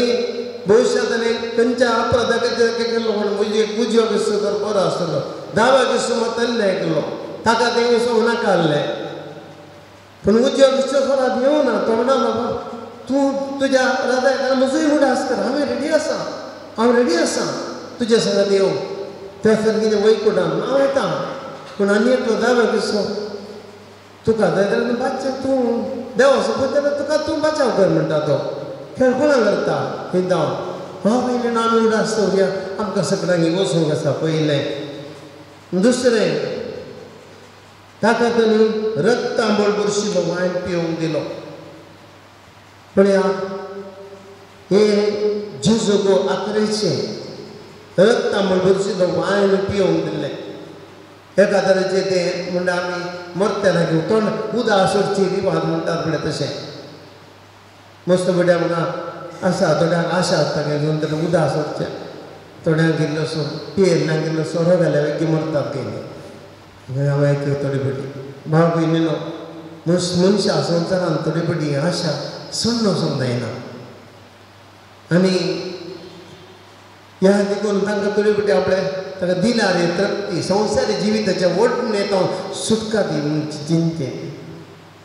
भविष्यांत खंयच्या अपराधाचेर केल्लो म्हण म्हणजे पुजयो किस्सो तर बरो आसतलो 10 किस्सो मतल्ले आयकलो ताका ते असो नाकारले पूण उजयो किस्सो स्वराक येवना तो म्हणा बाबा तूं तुज्या हृदयाक म्हजोय उडास कर हांव रेडी आसा तुजे सांगात येवं त्या सर कितें वैकुंठान हांव येता पूण आनी एकलो 10 किस्सो तुका जाय जाल्यार बादशा तूं देवा सोबत जाल्यार तुका तूं बचाव कर म्हणटा तो खेळ कोणा करता हिंदाव पयलें आमी उडास दवरया आमकां सगळ्यांक वचूंक आसा पयलें दुसरें ताका ताणी रक्त आंबोळ बुरशिल्लो वायन पिवंक दिलो पळया हे जेजूगो आत्रेचें रक्त आंबोळ बुरशिल्लो वायन पिवंक दिल्लें एका तरेचें तें म्हणजे आमी मरतना घेवन तोंड उदा सोडची रिवाज म्हणटात पळय तशें मस्त बड्या म्हाका आसा थोड्यांक आशा आसता काय घेवन तेन्ना उदा सोडचें थोड्यांक गेल्लो सोर पेर ना गेल्लो सोरो घाल्या वेगी मरतात गेली हांव आयकय थोडी बडी भाव भयणीनो मनशां संवसारांत थोडी बडी आशा सोडून वचोंक जायना आनी ह्या देखून तांकां थोडी बडी आपले ताका दिला रे तृप्ती संवसारी जिविताच्या ओडणेंत सुटका दी म्हणची चिंतेन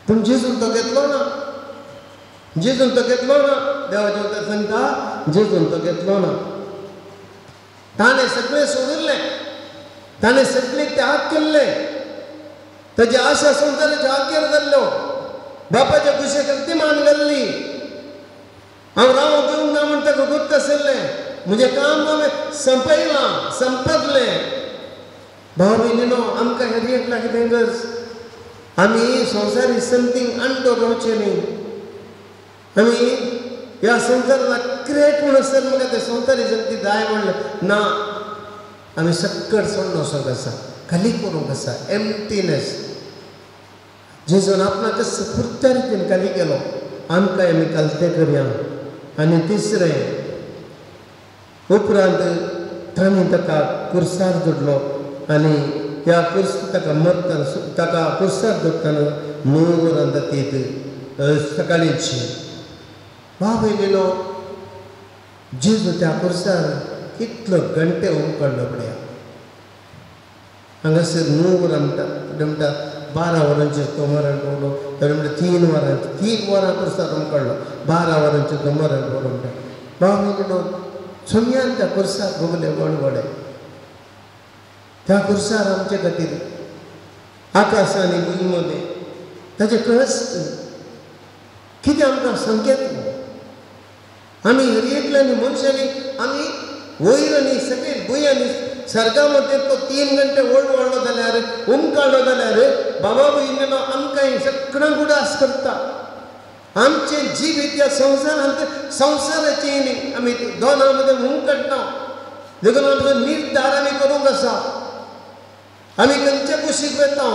पूण जेजून तो घेतलो ना जेजून तो घेतलो ना देवाचे उतर सांगता जेजून तो घेतलो ना ताणें सगळें सोडिल्लें ताणें सगळें त्याग केल्ले ताची आशा संवसाराच्या आखेर जाल्लो बापाच्या कुशेक ती मान घाल्ली हांव रावोंक येवंक ना म्हण ताका गुप्त आशिल्लें म्हजें काम हांवें संपयलां संपतलें भाव भयणीनो आमकां हेर एकला कितें गरज आमी संवसारी संतींक अंडो रावचें न्ही आमी ह्या संवसाराक क्रिएट म्हूण आसतना म्हाका ते संवसारी संती जाय म्हणलें ना आमी सक्कड सोडून वचोंक आसा खाली करूंक आसा एम्प्टीनेस जेजून आपणाक कशें पुर्त्या रितीन खाली केलो आमकांय आमी कालतें करया आनी तिसरें उपरांत तांणी ताका कुर्सार जोडलो आनी ह्या ताका मरतना ताका कुर्सार जोडटाना 9 वरां जातीत सकाळींची भाव भयणीनो जेजू त्या कुर्सार कितलो घंटे काडलो पळया हांगासर 9 वरां म्हणटा 12 वरांचेर तो मरण पावलो ताणें म्हणटा 3 वरां कुर्सार काडलो 12 वरांचेर तो मरण पावलो म्हणटा भाव भयणीनो सोम्यान त्या कुर्सार भोगले वडवडे त्या कुर्सार आमचे खातीर आकाश आनी भुंयमध्ये ताचे कळस कितें आमकां संकेत आमी हर एकल्यांनी मनशांनी आमी वयर आनी सकयल भुंय आनी सर्गा मदें तो 3 घंटे वडलो जाल्यार काडलो जाल्यार बाबा भयणीनो आमकां सगळ्यांक उडास करता आमचे जिवीत ह्या संवसारांत संवसाराची न्ही आमी दोनां मदें काडटा देखून आमचो निर्धार आमी करूंक आसा आमी खंयच्या कुशीक वेता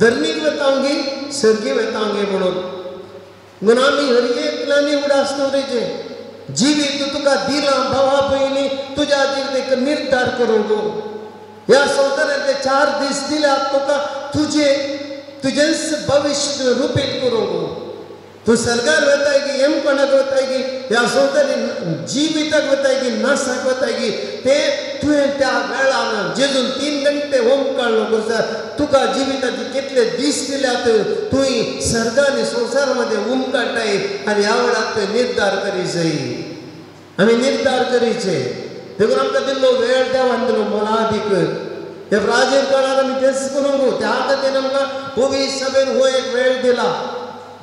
धर्मीक वेता गी सर्गी वेता गे म्हणून आमी हर एकल्यांनी उडास दवरचें जिवीत तुका दिलां भावा भयणी तुज्या जिवीत निर्धार करूंक ह्या संवसारांतले 4 दीस दिल्यात तुका तुजें भविश्य रुपीत करूंक तूं सर्गार वताय की एमपणाक वताय की ह्या संवसारी जिविताक वताय की नासाक वताय की ते तुवें त्या वेळान जेजून 3 घंटे होम काडलो कुर्सार तुका जिविताचे कितले दीस दिल्यात तुवें सर्गा आनी संवसारामध्ये काडटाय आनी ह्या वेळार तुवें निर्धार करीचय आमी निर्धार करीचे देखून आमकां दिल्लो वेळ देवान दिलो मोलादीक हे प्राचीन काळार आमी तेच करूंक त्या खातीर आमकां पवित्र सभेन हो एक वेळ दिला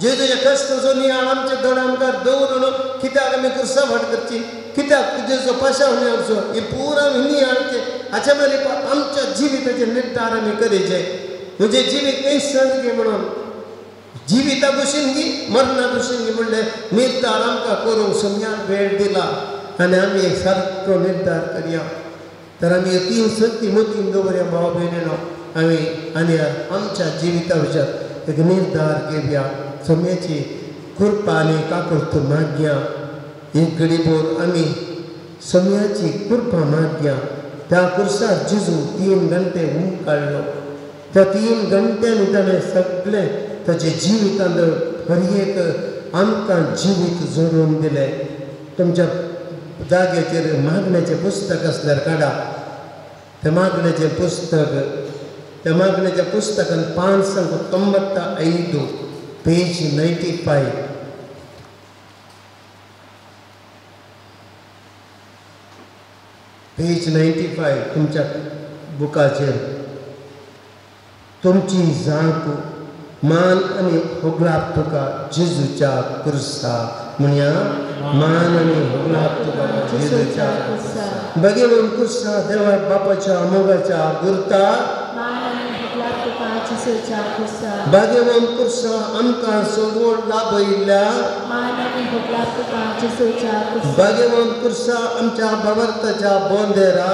जेजूचे कश्ट जो नियाळ आमचे दोन आमकां दवरून कित्याक आमी कुर्सा फाट करची कित्याक तुजेचो पाशाव निवडचो ही पुरा नियाळचे हाच्या मेरेन आमच्या जिविताचे निर्धार आमी करीचे म्हणजे जिवीत खंय सर्गी म्हणून जिविता भशेन गी मरणा भशेन गी म्हणले निर्धार आमकां करूंक सोम्यान वेळ दिला आनी आमी एक सारको निर्धार करया तर आमी 3 संती मतीन दवरया भाव भयणीनो आमी आनी आमच्या जिविता विशयात एक निर्धार घेवया सोम्याची कृपा आनी काकुळत मागया एक घडीभर आमी समयाची कृपा मागया. त्या कुर्सार जिजू 3 घंटे ऊन काढलो. त्या 3 घंट्यांनी ताणें सगळे ताचे जिवितांत खरी एक आमकां जिवीत जोडून दिलें. तुमच्या जाग्याचेर मागण्याचें पुस्तक आसल्यार काडा. त्या मागण्याचें पुस्तक, त्या मागण्याच्या पुस्तकान 595 पेज 95. पेज 95 तुमच्या बुकाचेर. तुमची जाप मान आनी होगलाप तुका जेजूच्या कुर्सा. म्हणया मान आनी होगलाप तुका जेजूच्या कुर्सा. भगवान कुर्सा देवा बापाच्या मोगाच्या गुर्ता. भगवान कुर्सा आमकां सोडवण लाभयल्या. भगवान कुर्सा आमच्या भगवंताच्या बोंदेरा.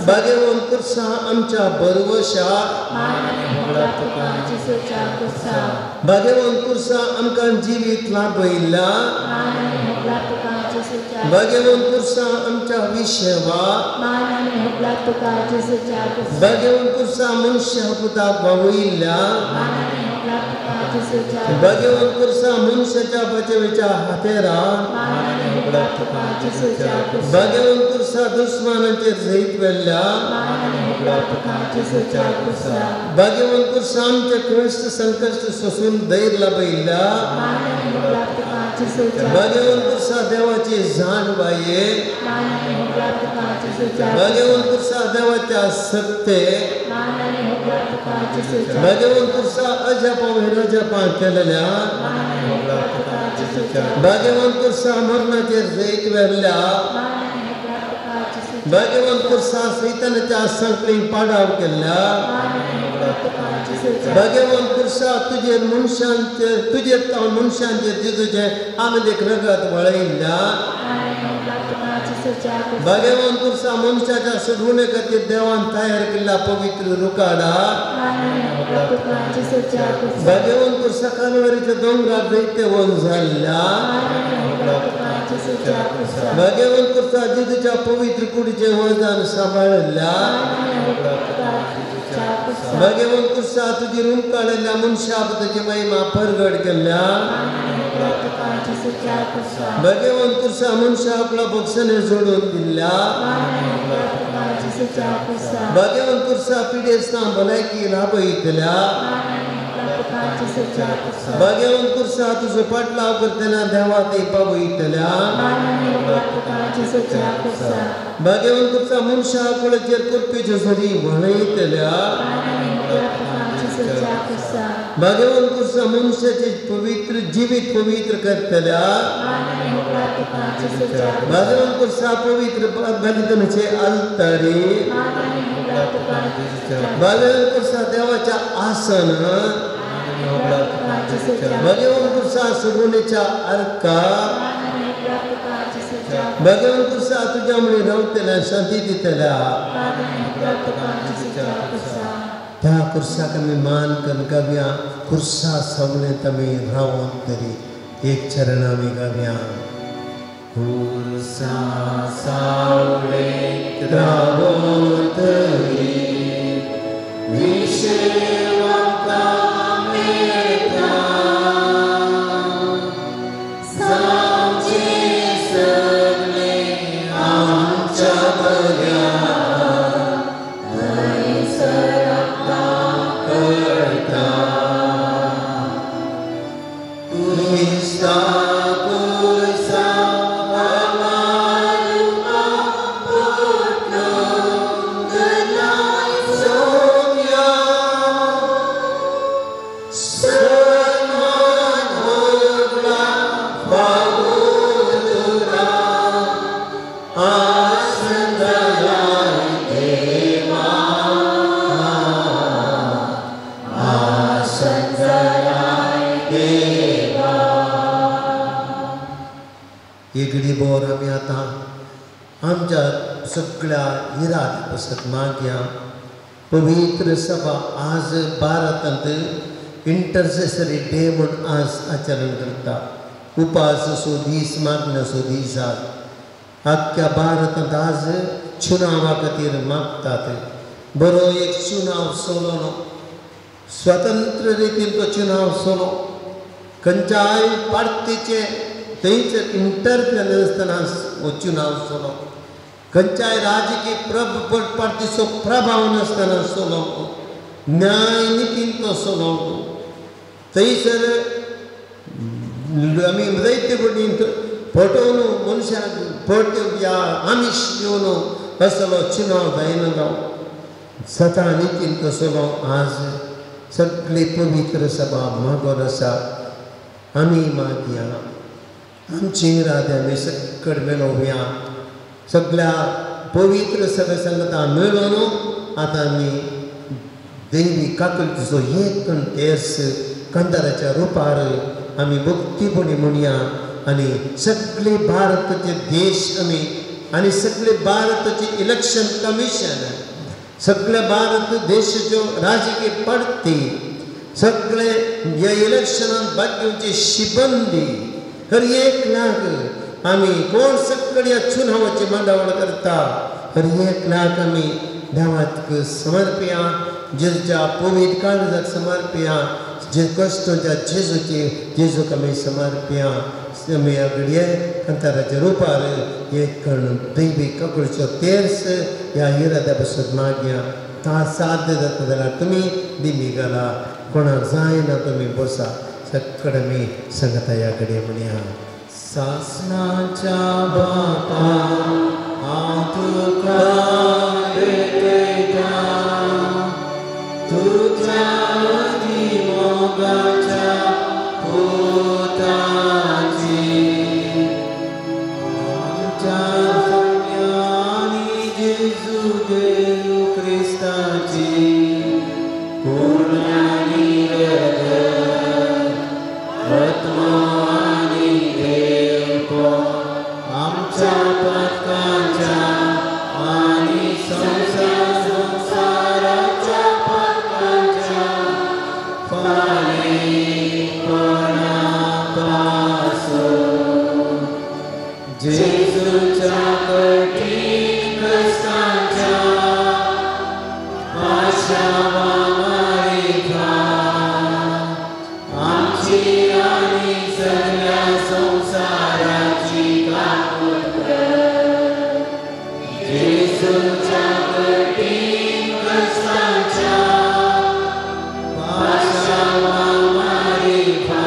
भगवान कुर्सा आमच्या भरवशा. भगवान कुर्सा आमकां जिवीत लाभयल्या. भगवान कुर्सा आमच्या विशेवा. भगवान कुर्सा मनुष्य पुताक वावयल्या. भगवान कुर्सा मनुष्याच्या बचावेच्या हातेरा. भगवान कुर्सा दुस्मानांचेर जैत वेल्ल्या. भगवान कुर्सा आमचे क्लिश्ट संकश्ट सोसून धैर्य लाभयल्या. भगवान कुर्सा देवाची जाण बाये. भगवान कुर्सा देवाच्या सत्ते. भगवान कुर्सा अजपा विरजपा केलेल्या. भगवान कुर्सा मरणाचेर जैत वेल्ल्या. भगवान कुर्सा सैतानाच्या संकळी पाडाव केल्ल्या. भगवान कुर्सा तुजेर मनशांचेर तुजेर जावन मनशांचेर जेजूचे आमदेक रगत वळयल्या. भगवान कुर्सा मनशाच्या सोडवणे खातीर देवान तयार केल्ल्या पवित्र रुखाडा. भगवान कुर्सा कालवारीच्या दोंगरार दैत्य वध जाल्ल्या. भगवान कुर्सा जेजूच्या पवित्र कुडीचे वजन सांबाळल्या. भगवान कुर्सा तुजी रूम काढल्या मनशा तुजी महिमा परगट केल्या. भगवान कुर्सा मनशा आपला भक्षणे सोडून दिल्या. भगवान कुर्सा पिडेसना भलायकी लाभयतल्या. भगवान कुर्सा तुजो पाटलाव करतना देवा ते पावयतल्या. भगवान कुर्सा मनशा कुळाचेर कुर्पीच्यो झरी व्हळयतल्या. भगवान कुर्सा मनुष्याचे पवित्र जिवीत पवित्र करतल्या. भगवान कुर्सा पवित्र बलिदानाचे अल्तारी. भगवान कुर्सा देवाच्या आसन. भगवान कुर्सा सोडवणेच्या अर्का. भगवान कुर्सा तुझ्या मुळे रावतल्या शांती दितल्या. त्या कुर्साक आमी मान करून गावया. कुर्सा सवलेत आमी रावून तरी एक चरण आमी गावया. कुर्सा सावलेत रावून तरी विशेवका मेता. सांचे सगळे आमच्या बऱ्या. एकडी बोर आमी आतां आमच्या सगळ्या हिरात पसत मागया. पवित्र सभा आज भारतांत इंटरसेसरी डे म्हूण आज आचरण करता. उपास असो दीस मागणं असो दिसात अख्ख्या भारतांत आज चुनावा खातीर मागतात. बरो एक चुनाव चलोनो स्वतंत्र रितीन तो चुनाव चलो खंयच्याय पार्टीचे थंयच इंटरफियर नासतना हो चुनाव चलो खंयच्याय राजकीय पार्टीचो प्रभाव नासतना चलो न्याय नितीन तो चलो थंयसर आमी जायते पटीन फटोवन मनशाक फट या आमिश दिवन असलो चुनाव जायना जावं सता नितीन तो चलो आज सगळे पवित्र सभा मागोर आसा. आमी मागया आमची राधे आमी सकड मेळोवया सगळ्या पवित्र सगळे संगता मेळून आतां आमी दैवी काकलतीचो एक तेर्स कंदाराच्या रुपार आमी भक्तीपणी म्हणया आनी सगळे भारताचे देश आमी आनी सगळे भारताचे इलेक्शन कमिशन सगळे भारत देशाच्यो राजकीय पार्टी सगळे ह्या इलेक्शनांत भाग घेवचे शिबंदी हर एक लाख आमी कोण सगळे ह्या चुनावाची मांडावळ करता हर एक लाख आमी देवाक समर्पया जेजूच्या पवित्र काळजाक समर्पया जे कश्टाच्या जेजूक आमी समर्पया. आमी घडये कंताराच्या रुपार एक दैवी कपडीचो तेर्स ह्या इराद्या बसत मागया. ता साध्य जाता जाल्यार तुमी दिमी घाला कोणाक जायना तुमी बसा सकड आमी संगता ह्या घडये म्हणया. सासणाच्या बापा हांव तुका भेटयता तुज्या मोगाच्या पोताची आमच्या सगळ्यांनी जेजू देव क्रिस्ताची पुण्यानी आत्मा आनी देव आमच्या पथकाच्या आनी संसाराच्या जेजूच्या कठीण कष्टांच्या पाशावा मारिका आमची आनी सगळ्या संसाराची काकूट कर. जेजूच्या कठीण कष्टांच्या पाशावा मारिका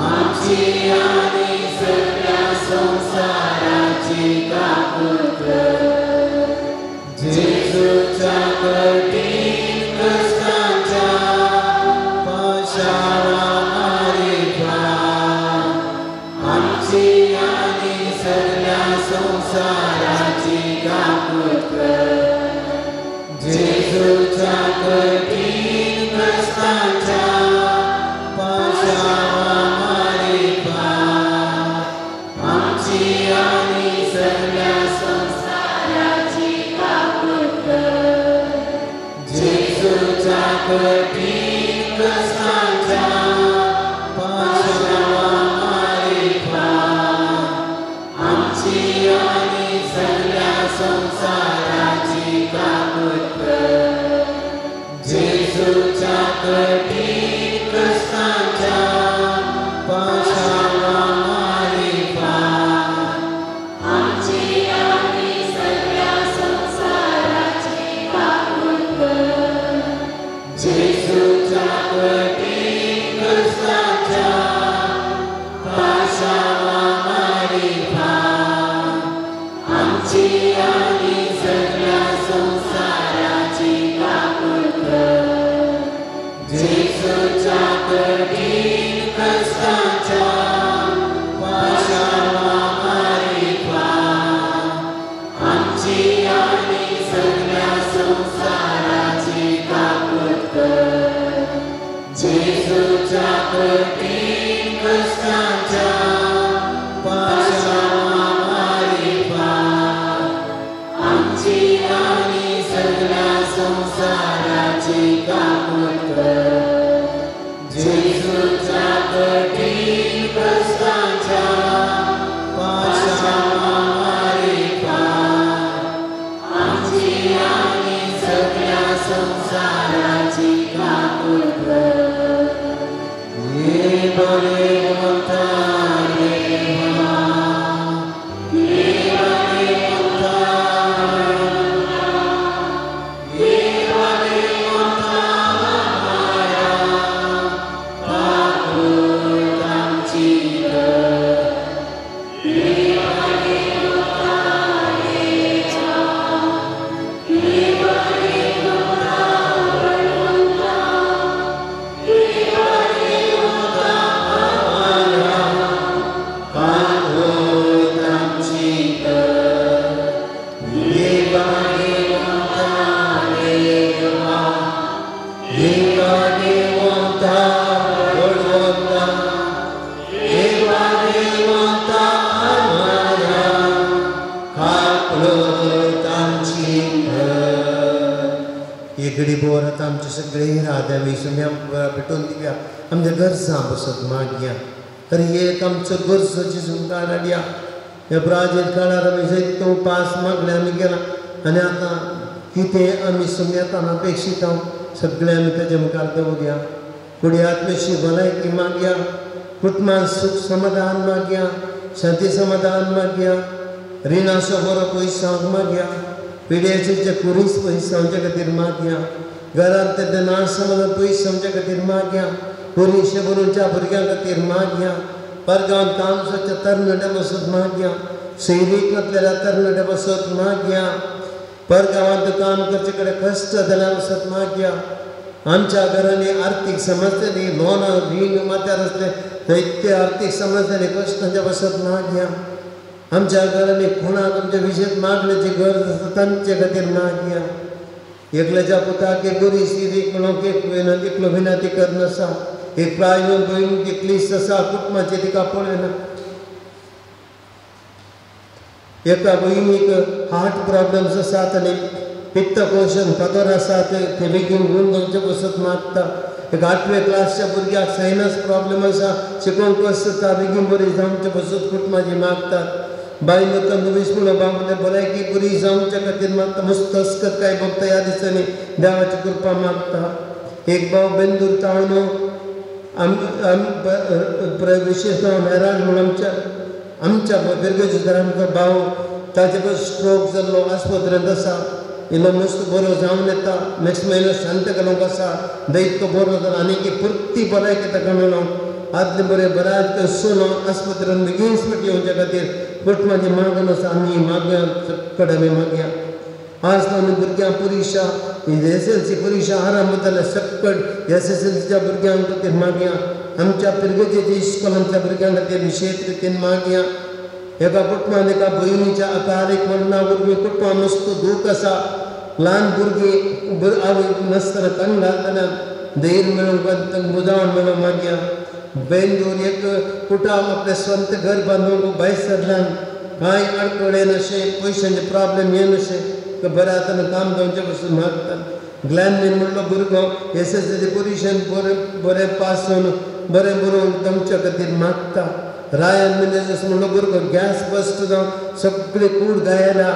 आमची आनी संसाराची काकूट कर. जेजूच्या कठीण कष्टांच्या पाशावा मारिका आमची आनी सगळ्या संसाराची काकूट कर. जेजूच्या कठीण कष्टांच्या पाशावा मारिका आमची आनी सगळ्या संसाराची काकूट कर. जेजूच्या कठीण कष्टांच्या पाशावा मारिका आमची आनी सगळ्या संसाराची काकूट कर. जेजूच्या कठीण कष्टांच्या पाशावा मारिका आमची आनी सगळ्या संसाराची काकूट कर. जेजूच्या कठीण कष्टांच्या पाशावा मारिका आमची आनी सगळ्या संसाराची काकूट कर. जेजूच्या कठीण कष्टांच्या पाशावा मारिका आमची आनी सगळ्या संसाराची काकूट कर. जेजूच्या कठीण कष्टांच्या पाशावा मारिका एकडी बोर आता आमचे सगळे राद्यावी सुम्या भेटून दिव्या आमच्या घरसां बसत मागया तर एक आमचं गरजेची सुमकां हाडया ह्या ब्राजील काळार आमी जायतो पास मागले आमी गेला आनी आतां कितें आमी सुम्यातान अपेक्षीत सगळे आमी तेजे मुखार दवरया फुडें आत्मशी भलायकी मागया कुटुंबान सुख समाधान मागया शांती समाधान मागया रिणाचो बरो पयसो मागया पिड्याचे जे कुरीस पयसो आमचे खातीर मागया घरांत ते नाश समाधान पयसो आमचे खातीर मागया पुरीशे बरोवच्या भुरग्यां खातीर मागया परगांवांत काम करच्या तरणाट्या बसत मागया सैरीक घातलेल्या तरणाट्या बसत मागया परगांवांत काम करचे कडेन कश्ट जाल्या बसत मागया आमच्या घरांनी आर्थीक समस्यांनी लोनां रीण माथ्यार आसले दैत्य आर्थीक समस्यांनी कश्टांच्या बसत मागया आमच्या घरांनी कोणाक आमच्या विशेष मागण्याची गरज आसा तांचे खातीर मागया एकल्याच्या पुताक एक बरी सिरीक म्हणून एक विनंती विनंती करनासा एक प्राय भयण ती क्लिश्ट आसा कुटुंबाचे तिका पळयना एका भयणीक हार्ट प्रॉब्लम्स आसात आनी पित्त कोशन कदर आसात ते बेगीन गुण जावचे बसत मागता एक 8वे क्लासच्या भुरग्याक सायनस प्रॉब्लेम आसा शिकोवंक कश्ट जाता बेगीन बरी जावचे बसत कुटुंबाची मागतात बायल तंदुरुस्त म्हणून बाबले भलायकी बरी जावच्या खातीर मागता मस्तस्कत काय भक्त ह्या दिसांनी देवाची कृपा मागता एक भाव बेंदूर तावनो विशेष मेराज म्हणून आमच्या बिरगेचे आमचो भाव ताचे पळय स्ट्रोक जाल्लो आस्पत्रेंत आसा इल्लो मस्त बरो जावन येता नेक्स्ट म्हयनो शांत घालूंक आसा दैत्य बरो जाला आनी पुर्ती भलायकी ताका मेळो आदले बरें बऱ्याच सोनो आस्पत्रेंत बेगीन सुटी येवच्या खातीर कुटुंबाची मागण आसा आमी मागया कडेन आमी मागया आज आमी भुरग्यां परिक्षा SSLC परिक्षा आरंभ जाल्या सकट SSLCच्या भुरग्यां खातीर मागया आमच्या पिरगेच्या इस्कॉलांतल्या भुरग्यां खातीर विशेष रितीन मागया एका कुटुंबान एका भयणीच्या अकालीक मरणा वरवीं कुटुंबां मस्त दूख आसा ल्हान भुरगीं आवय नासतना कण घालतना धैर्य मेळोवंक तांकां बुजावण मेळोवंक मागया बेंदूर एक कुटुंब आपलें स्वंत घर बांदूंक भायर सरल्यान कांय अडखळे नाशे पयशांचे प्रॉब्लेम ये नाशे बऱ्या तरेन काम जावचें पासून मागतात ग्लॅनमेन म्हणलो भुरगो SSLC परिक्षेंत बरें पास जावन बरें बरोवंक जमचे खातीर मागता रायन मिनेजस म्हणलो भुरगो गॅस बस्ट जावन सगळी कूड गायला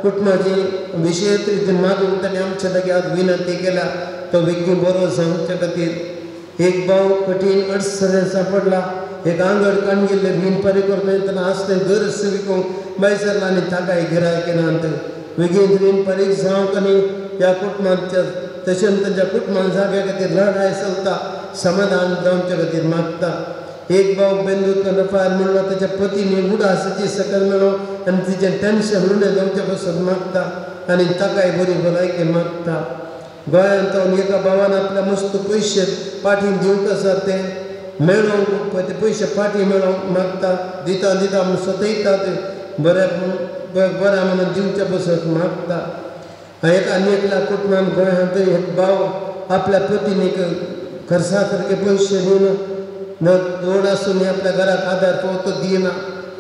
कुटुंबाची विशेष रितीन मागूंक ताणें आमचे लागीं आज विनंती केल्या तो बेगीन बरो जावचे खातीर एक भाव कठीण अडचणेंत सांपडला एक आंगड काण गेल्ले रीण फारीक करतना आसले घर विकूंक भायर सरला आनी ताकाय गिरायक येनात बेगीन रीण फारीक जावंक आनी ह्या कुटुंबाच्या तशेंच तांच्या कुटुंबान जाग्या खातीर लढाय चलता समाधान जावचे खातीर मागता एक भाव बेंदूर नफार म्हणलो ताच्या पतीनी उडासाची सकल मेळो आनी तिचें टेन्शन उणें जावचें पासून मागता आनी ताकाय बरी भलायकी मागता गोंयांत एका भावान आपल्या मस्त पयशे पाठीन दिवंक आसा ते मेळोवंक ते पयशे फाटीं मेळोवंक मागता दिता दिता म्हूण सतयतात बऱ्या म्हणून दिवचे पासून मागता आनी एकल्या कुटुंबान गोंयांत एक भाव आपल्या पतीनीक खर्चा सारके पयशे दिना जोड आसून आपल्या घराक आदार पावतो दिना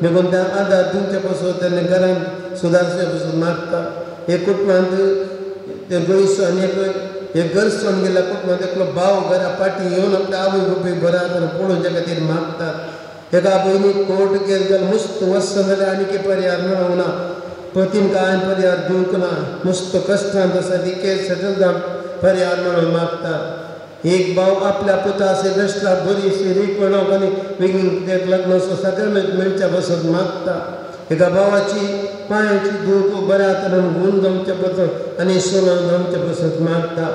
देखून त्या आदार दिवचे पासून तेन्ना घरान सुदारचे पासून मागता एक कुटुंबांत ते गोंयचो आनी एक घर सोडून गेल्या कुटुंबांत एकलो भाव घरा फाटीं येवन आपल्या आवय बापूय बऱ्या तरेन पळोवचे खातीर मागतात एका भयणीक कोर्ट केस जाल्यार मस्त वचना जाल्यार आनी पर्याय मेळोंक ना पतीन कांय पर्याय दिवंक ना मस्त कश्टांत आसा ती केस सेटल जावन पर्याय मेळोवंक मागतात एक भाव आपल्या पुता सेलेस्टाक बरी सिरीक मेळोवंक आनी बेगीन तेक लग्नाचो सगळें मेळच्या बसत मागता एका भावाची पांयाची दूख बऱ्या तरेन गुण जावचे पसत आनी सोनो जावचे पसत मागता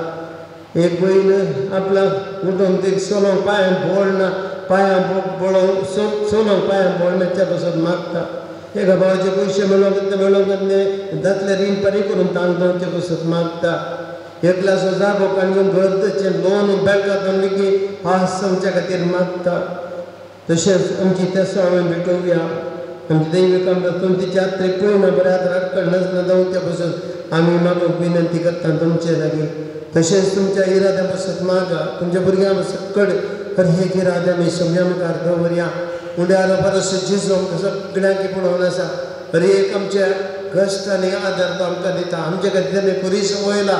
एक भयण आपल्या उठून ते सोनो पांयां बोळना पांयां बोळोवंक सोनो पांयां बोळण्याच्या पसत मागता एका भावाचे पयशे मेळोवंक दातले रीण फारीक करून तांक जावचे पसत मागता एकल्याचो जागो काडून घर तेचें लोन बँकांत लेगीत पास जावचे खातीर मागता तशेंच आमची तेसो हांवें भेटोवया आमची दैवीक आमकां तुमची यात्रेक पळयना बऱ्या अडकळ नासना जावचे पासून आमी मागूंक विनंती करता तुमचे लागीं तशेंच तुमच्या इराद्या पासत मागा तुमच्या भुरग्यां सकट हर एक इरादे आमी सगळ्या मुखार दवरया उड्यार परस जेजू आमकां सगळ्यांक पळोवन आसा हर एक आमच्या कश्ट आनी आदार तो आमकां दिता आमचे खातीर ताणें परीस वयला